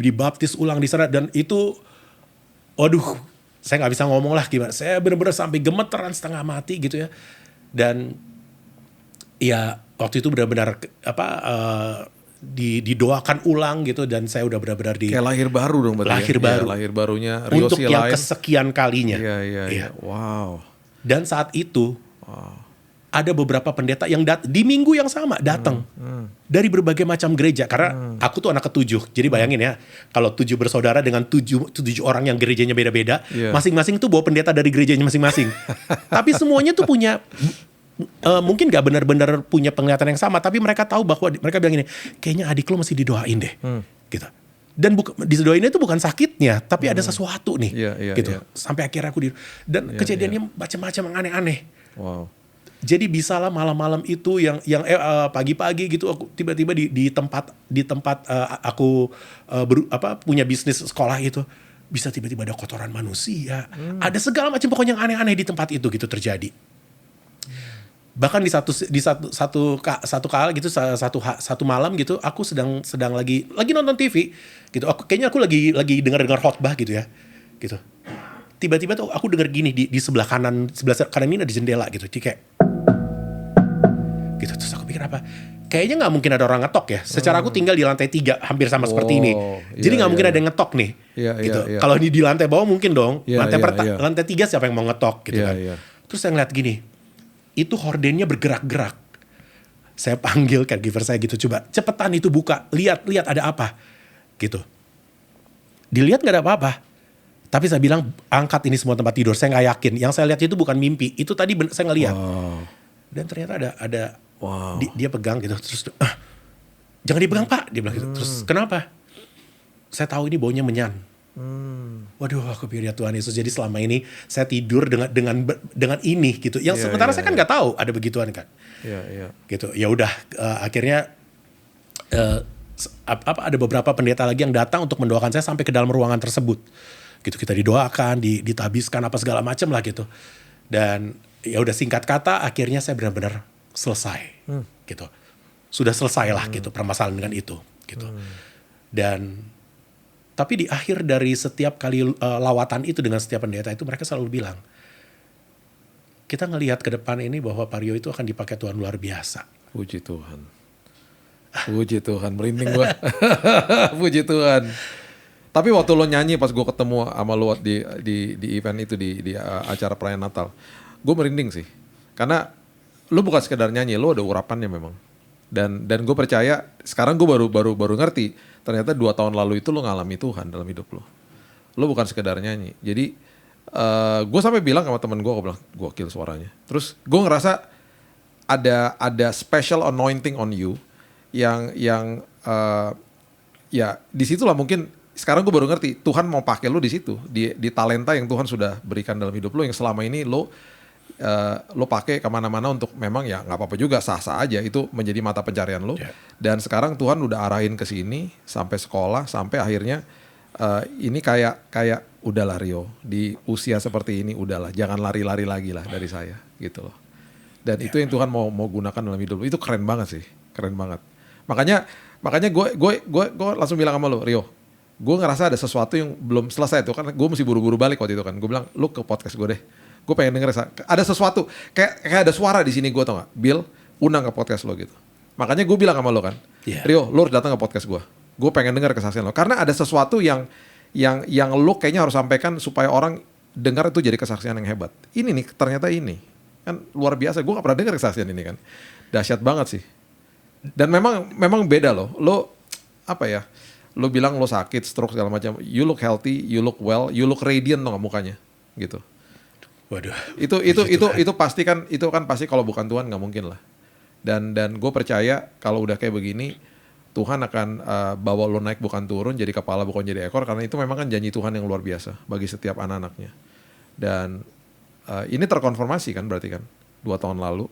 S1: dibaptis ulang di sana dan itu waduh, saya nggak bisa ngomong lah gimana. Saya benar-benar sampai gemeteran setengah mati gitu ya. Dan ya waktu itu benar-benar didoakan ulang gitu dan saya udah benar-benar
S2: kayak lahir baru dong berarti. Lahir barunya Rio
S1: untuk yang kesekian kalinya.
S2: Iya. Wow.
S1: Dan saat itu ada beberapa pendeta yang di minggu yang sama datang dari berbagai macam gereja karena aku tuh anak ke-7. Jadi bayangin ya, kalau 7 bersaudara dengan 7 orang yang gerejanya beda-beda, masing-masing tuh bawa pendeta dari gerejanya masing-masing. Tapi semuanya tuh punya mungkin gak benar-benar punya penglihatan yang sama, tapi mereka tahu bahwa mereka bilang ini, kayaknya adik lo masih didoain deh. Gitu. Dan didoainnya itu bukan sakitnya, tapi ada sesuatu nih. Gitu. Sampai akhirnya dan kejadiannya macam-macam yang aneh-aneh.
S2: Wow.
S1: Jadi bisalah malam-malam itu yang pagi-pagi gitu aku tiba-tiba di tempat aku punya bisnis sekolah itu bisa tiba-tiba ada kotoran manusia, ada segala macam pokoknya yang aneh-aneh di tempat itu gitu terjadi. Bahkan di satu kali gitu, satu malam gitu, aku sedang lagi nonton TV gitu. Kayaknya aku lagi dengar khotbah gitu ya, gitu. Tiba-tiba tuh aku dengar gini di sebelah kanan ini ada jendela gitu, jadi kayak gitu. Terus aku pikir apa? Kayaknya nggak mungkin ada orang ngetok ya. Secara aku tinggal di lantai 3 hampir sama seperti ini. Jadi nggak mungkin ada yang ngetok nih. Gitu. Kalau di lantai bawah mungkin dong. Lantai 3 siapa yang mau ngetok gitu kan. Terus saya ngeliat gini, itu hordennya bergerak-gerak. Saya panggil caregiver saya gitu, coba cepetan itu buka, lihat ada apa gitu. Dilihat nggak ada apa-apa. Tapi saya bilang angkat ini semua tempat tidur. Saya nggak yakin. Yang saya lihat itu bukan mimpi. Itu tadi saya ngeliat. Dan ternyata ada dia pegang gitu, terus jangan dipegang Pak, dia bilang gitu. Terus kenapa? Saya tahu ini baunya menyan. Waduh, aku pikir ya Tuhan Yesus, jadi selama ini saya tidur dengan ini gitu. Yang sementara saya kan nggak tahu ada begituan kan. Gitu. Ya udah, akhirnya ada beberapa pendeta lagi yang datang untuk mendoakan saya sampai ke dalam ruangan tersebut. Gitu, kita didoakan, ditabiskan apa segala macam lah gitu. Dan ya udah, singkat kata akhirnya saya benar-benar selesai gitu. Sudah selesai lah gitu permasalahan dengan itu gitu. Dan tapi di akhir dari setiap kali lawatan itu dengan setiap pendeta itu, mereka selalu bilang, kita ngelihat ke depan ini bahwa Pak Rio itu akan dipakai Tuhan luar biasa.
S2: Puji Tuhan. Puji Tuhan, merinding gua. Puji Tuhan. Tapi waktu lo nyanyi pas gue ketemu sama lo di event itu di acara perayaan Natal, gue merinding sih. Karena lo bukan sekedar nyanyi, lo ada urapannya memang. Dan gue percaya sekarang gue baru ngerti ternyata 2 tahun lalu itu lo ngalami Tuhan dalam hidup lo. Lo bukan sekedar nyanyi. Jadi gue sampai bilang sama temen gue bilang gokil suaranya. Terus gue ngerasa ada special anointing on you yang ya disitulah mungkin. Sekarang gue baru ngerti Tuhan mau pakai lo di situ, di talenta yang Tuhan sudah berikan dalam hidup lo, yang selama ini lo pakai kemana-mana untuk memang ya nggak apa-apa juga, sah-sah aja, itu menjadi mata pencarian lo. Dan sekarang Tuhan udah arahin ke sini sampai sekolah, sampai akhirnya ini kayak udahlah Rio, di usia seperti ini udahlah, jangan lari-lari lagi lah dari saya gitu loh. Dan itu yang Tuhan mau gunakan dalam hidup lo, itu keren banget sih, keren banget. Makanya gue langsung bilang sama lo, Rio, gue ngerasa ada sesuatu yang belum selesai tuh, karena gue mesti buru-buru balik waktu itu kan. Gue bilang, lu ke podcast gue deh. Gue pengen denger ada sesuatu, kayak ada suara di sini, gue tau gak? Bill, undang ke podcast lo gitu. Makanya gue bilang sama lo kan, Rio, lo harus datang ke podcast gue. Gue pengen denger kesaksian lo. Karena ada sesuatu yang lo kayaknya harus sampaikan supaya orang dengar itu jadi kesaksian yang hebat. Ini nih, ternyata ini. Kan luar biasa, gue gak pernah denger kesaksian ini kan. Dahsyat banget sih. Dan memang beda loh. Lo, apa ya, lo bilang lo sakit, stroke segala macam, you look healthy, you look well, you look radiant dong mukanya, gitu.
S1: Waduh.
S2: Itu pasti kan, itu kan pasti kalau bukan Tuhan nggak mungkin lah. Dan gue percaya kalau udah kayak begini, Tuhan akan bawa lo naik bukan turun, jadi kepala bukan jadi ekor, karena itu memang kan janji Tuhan yang luar biasa bagi setiap anak-anaknya. Dan ini terkonfirmasi kan berarti kan 2 tahun lalu,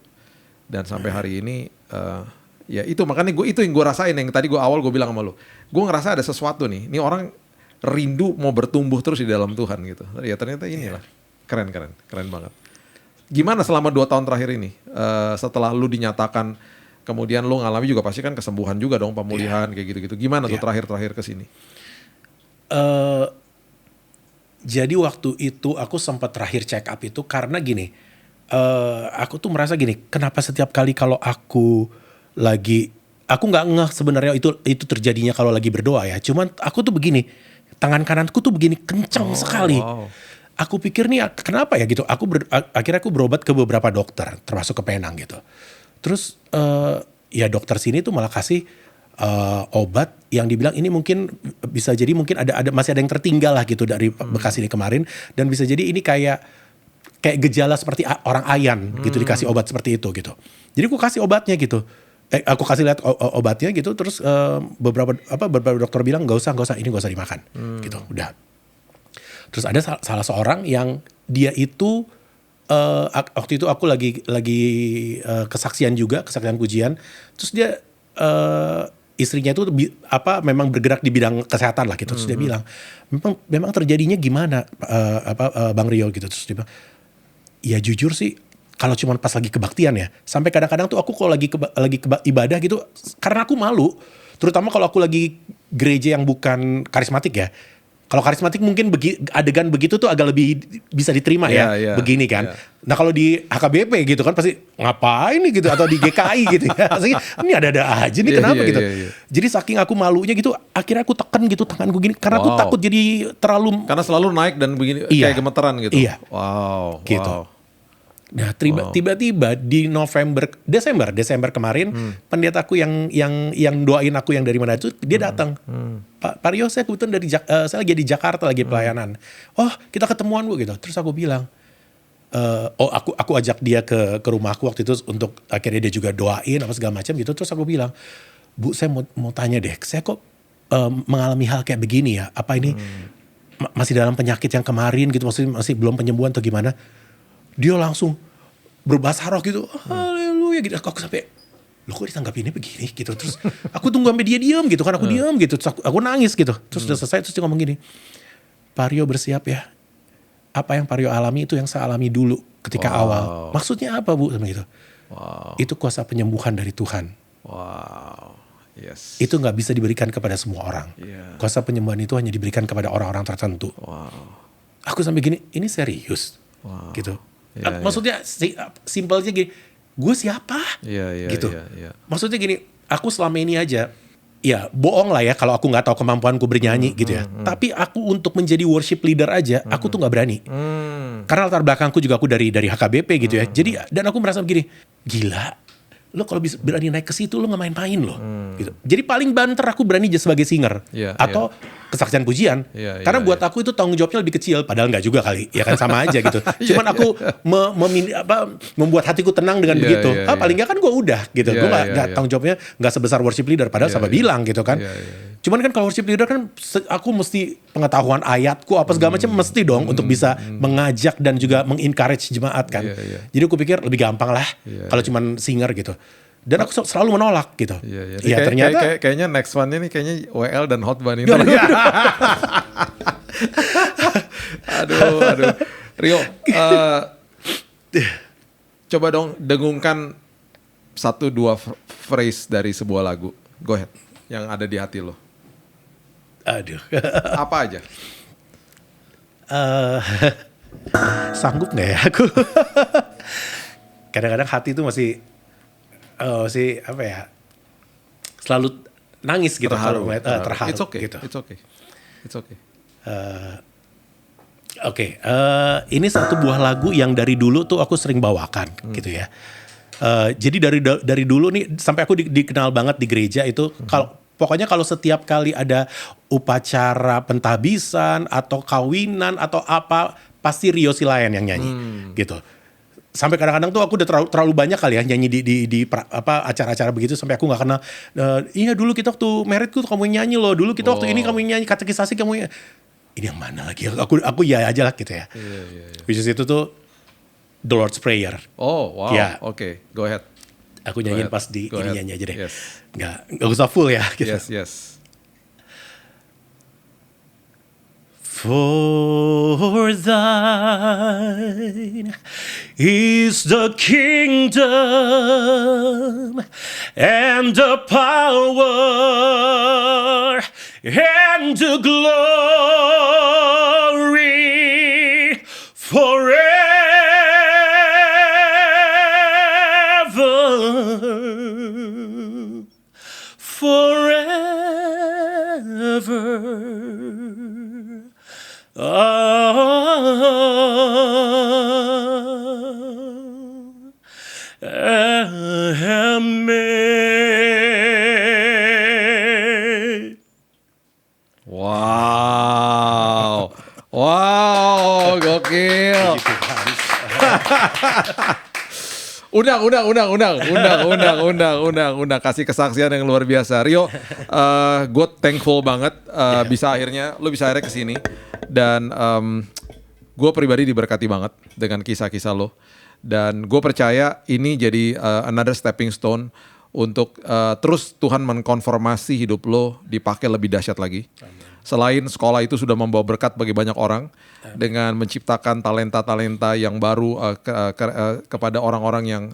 S2: dan sampai hari ini. Ya itu makanya itu yang gue rasain, yang tadi gue bilang sama lo, gue ngerasa ada sesuatu nih, ini orang rindu mau bertumbuh terus di dalam Tuhan gitu. Ya ternyata inilah keren banget. Gimana selama 2 tahun terakhir ini, setelah lu dinyatakan, kemudian lu ngalami juga pasti kan kesembuhan juga dong, pemulihan kayak gitu-gitu. Gimana tuh terakhir kesini?
S1: Jadi waktu itu aku sempat terakhir check up itu karena gini, aku tuh merasa gini, kenapa setiap kali kalau aku nggak ngeh sebenarnya itu terjadinya kalau lagi berdoa ya. Cuman aku tuh begini, tangan kananku tuh begini kenceng sekali. Wow. Aku pikir nih kenapa ya gitu. Akhirnya aku berobat ke beberapa dokter, termasuk ke Penang gitu. Terus ya dokter sini tuh malah kasih obat yang dibilang ini mungkin bisa jadi mungkin masih ada yang tertinggal lah gitu dari bekas ini kemarin, dan bisa jadi ini kayak gejala seperti orang ayan gitu, dikasih obat seperti itu gitu. Jadi aku kasih obatnya gitu. Aku kasih lihat obatnya gitu, terus beberapa dokter bilang nggak usah ini nggak usah dimakan gitu, udah. Terus ada salah seorang yang dia itu waktu itu aku lagi kesaksian pujian, terus dia istrinya itu memang bergerak di bidang kesehatan lah gitu, terus dia bilang memang terjadinya gimana Bang Rio gitu, terus dia bilang ya jujur sih kalau cuma pas lagi kebaktian ya. Sampai kadang-kadang tuh aku kalau lagi ibadah gitu, karena aku malu. Terutama kalau aku lagi gereja yang bukan karismatik ya. Kalau karismatik mungkin adegan begitu tuh agak lebih bisa diterima ya, begini kan. Nah kalau di HKBP gitu kan pasti ngapain nih gitu, atau di GKI gitu ya. Ini ada-ada aja nih kenapa gitu. Jadi saking aku malunya gitu, akhirnya aku tekan gitu tanganku gini, karena aku takut jadi terlalu.
S2: Karena selalu naik dan begini kayak gemeteran gitu.
S1: Iya.
S2: Wow.
S1: Gitu. Nah tiba-tiba di Desember kemarin pendetaku yang doain aku yang dari mana itu dia datang. Pak Rio, saya kebetulan saya lagi di Jakarta lagi pelayanan. Oh kita ketemuan Bu gitu. Terus aku bilang, aku ajak dia ke rumahku waktu itu untuk akhirnya dia juga doain apa segala macam gitu. Terus aku bilang, Bu saya mau tanya deh, saya kok mengalami hal kayak begini ya? Apa ini masih dalam penyakit yang kemarin gitu? Maksudnya masih belum penyembuhan atau gimana? Dia langsung berbahasa roh gitu, haleluya gitu. Aku sampai, loh kok ditanggapinnya begini gitu. Terus aku tunggu sampai dia diam gitu kan, aku diam gitu. Terus aku nangis gitu. Terus udah selesai, terus dia ngomong gini, Pak Rio bersiap ya. Apa yang Pak Rio alami itu yang saya alami dulu ketika awal. Maksudnya apa Bu? Sama gitu. Itu kuasa penyembuhan dari Tuhan.
S2: Yes.
S1: Itu gak bisa diberikan kepada semua orang. Kuasa penyembuhan itu hanya diberikan kepada orang-orang tertentu. Aku sampai gini, ini serius gitu. Maksudnya simpelnya gini, gue siapa? Gitu. Maksudnya gini, aku selama ini aja, ya bohong lah ya kalau aku nggak tahu kemampuanku bernyanyi gitu ya. Tapi aku untuk menjadi worship leader aja, aku tuh nggak berani. Karena latar belakangku juga aku dari HKBP gitu ya. Jadi dan aku merasa begini, gila. Lo kalau bisa berani naik ke situ lo nggak main-main lo. Gitu. Jadi paling banter aku berani aja sebagai singer atau kesaksian pujian. Karena buat aku itu tanggung jawabnya lebih kecil, padahal nggak juga kali, ya kan sama aja gitu. Cuman aku membuat hatiku tenang dengan begitu. Paling nggak kan gue udah gitu. Gue nggak tanggung jawabnya nggak sebesar worship leader, padahal sama bilang gitu kan. Cuman kan kalau worship leader kan aku mesti pengetahuan ayatku apa segala macam mesti dong untuk bisa mengajak dan juga mengencourage jemaat kan. Jadi aku pikir lebih gampang lah kalau cuman singer gitu. Dan aku selalu menolak gitu. Iya ternyata
S2: kayaknya next one ini kayaknya WL dan Hotban ini. Aduh. Rio, coba dong dengungkan 1-2 phrase dari sebuah lagu. Go ahead. Yang ada di hati lo.
S1: Aduh.
S2: Apa aja?
S1: Sanggup gak ya aku? Kadang-kadang hati itu masih apa ya, selalu nangis gitu kalau terharu.
S2: It's okay.
S1: Gitu.
S2: It's okay.
S1: Ini satu buah lagu yang dari dulu tuh aku sering bawakan gitu ya. Jadi dari dulu nih sampai aku dikenal banget di gereja itu pokoknya kalau setiap kali ada upacara pentahbisan atau kawinan atau apa pasti Rio Silayan yang nyanyi gitu. Sampai kadang-kadang tuh aku udah terlalu banyak kali ya nyanyi di acara-acara begitu sampai aku nggak kenal. Iya dulu kita waktu merit tuh kamu nyanyi loh. Dulu kita waktu ini kamu nyanyi katekisasi kamu. Ini yang mana lagi? Aku ya aja lah gitu ya. Which is itu tuh The Lord's Prayer.
S2: Oh wow.
S1: Ya.
S2: Oke, go ahead.
S1: Aku nyanyiin pas di ini nyanyi aja deh.
S2: Yes.
S1: Nggak usah full ya. Gitu.
S2: Yes.
S1: For thine is the kingdom and the power and the glory forever. Amen.
S2: Wow, gokil. Undang. Kasih kesaksian yang luar biasa. Rio, gue thankful banget bisa akhirnya kesini. Dan gue pribadi diberkati banget dengan kisah-kisah lo. Dan gue percaya ini jadi another stepping stone untuk terus Tuhan mengkonfirmasi hidup lo dipakai lebih dahsyat lagi. Selain sekolah itu sudah membawa berkat bagi banyak orang dengan menciptakan talenta-talenta yang baru kepada orang-orang yang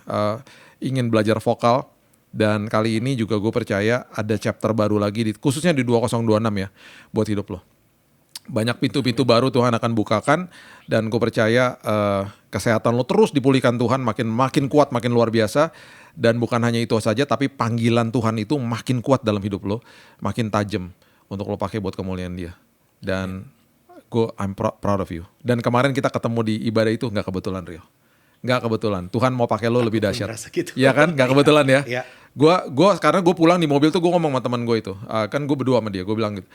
S2: ingin belajar vokal. Dan kali ini juga gue percaya ada chapter baru lagi khususnya di 2026 ya buat hidup lo. Banyak pintu-pintu baru Tuhan akan bukakan dan gue percaya kesehatan lo terus dipulihkan Tuhan makin kuat, makin luar biasa. Dan bukan hanya itu saja tapi panggilan Tuhan itu makin kuat dalam hidup lo, makin tajam untuk lo pakai buat kemuliaan Dia. Dan I'm proud of you. Dan kemarin kita ketemu di ibadah itu nggak kebetulan, Rio. Nggak kebetulan. Tuhan mau pakai lo lebih dahsyat.
S1: Gitu.
S2: Iya kan? Nggak kebetulan ya.
S1: Iya.
S2: Karena gue pulang di mobil tuh gue ngomong sama teman gue itu. Kan gue berdua sama dia. Gue bilang gitu.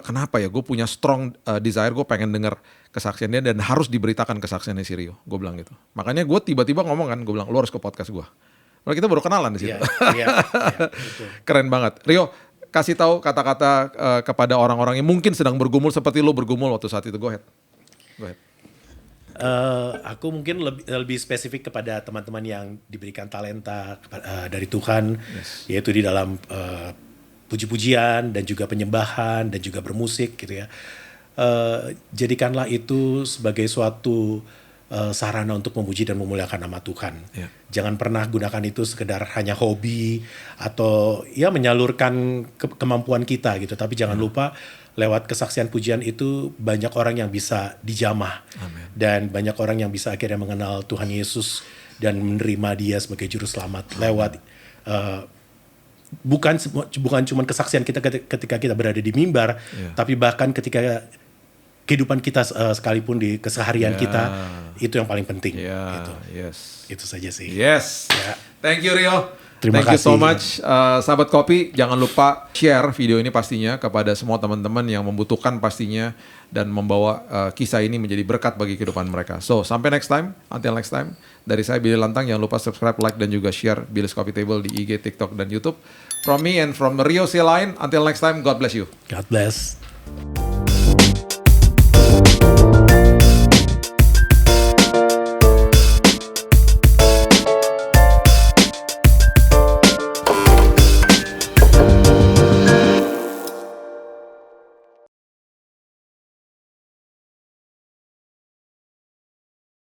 S2: Kenapa ya? Gue punya strong desire. Gue pengen dengar kesaksian dia dan harus diberitakan kesaksiannya si Rio. Gue bilang gitu. Makanya gue tiba-tiba ngomong kan. Gue bilang lo harus ke podcast gue. Lalu kita baru kenalan di situ.
S1: Iya,
S2: Keren banget. Rio, kasih tahu kata-kata kepada orang-orang yang mungkin sedang bergumul seperti lo bergumul waktu saat itu. Go ahead.
S1: Aku mungkin lebih spesifik kepada teman-teman yang diberikan talenta dari Tuhan, yaitu di dalam puji-pujian dan juga penyembahan dan juga bermusik gitu ya. Jadikanlah itu sebagai suatu sarana untuk memuji dan memuliakan nama Tuhan.
S2: Yeah.
S1: Jangan pernah gunakan itu sekedar hanya hobi atau ya menyalurkan kemampuan kita gitu. Tapi jangan lupa lewat kesaksian pujian itu banyak orang yang bisa dijamah.
S2: Amen.
S1: Dan banyak orang yang bisa akhirnya mengenal Tuhan Yesus dan menerima Dia sebagai juru selamat lewat bukan cuma kesaksian kita ketika kita berada di mimbar, tapi bahkan ketika kehidupan kita sekalipun di keseharian kita, itu yang paling penting. Gitu. Itu saja sih.
S2: Yes.
S1: Ya.
S2: Thank you Rio.
S1: Terima
S2: Thank you so
S1: kasih.
S2: much. Sahabat Kopi, jangan lupa share video ini pastinya kepada semua teman-teman yang membutuhkan pastinya dan membawa kisah ini menjadi berkat bagi kehidupan mereka. So, sampai next time. Until next time. Dari saya Billy Lantang, jangan lupa subscribe, like, dan juga share Billy's Coffee Table di IG, TikTok, dan YouTube. From me and from Rio Silain, until next time, God bless you.
S1: God bless.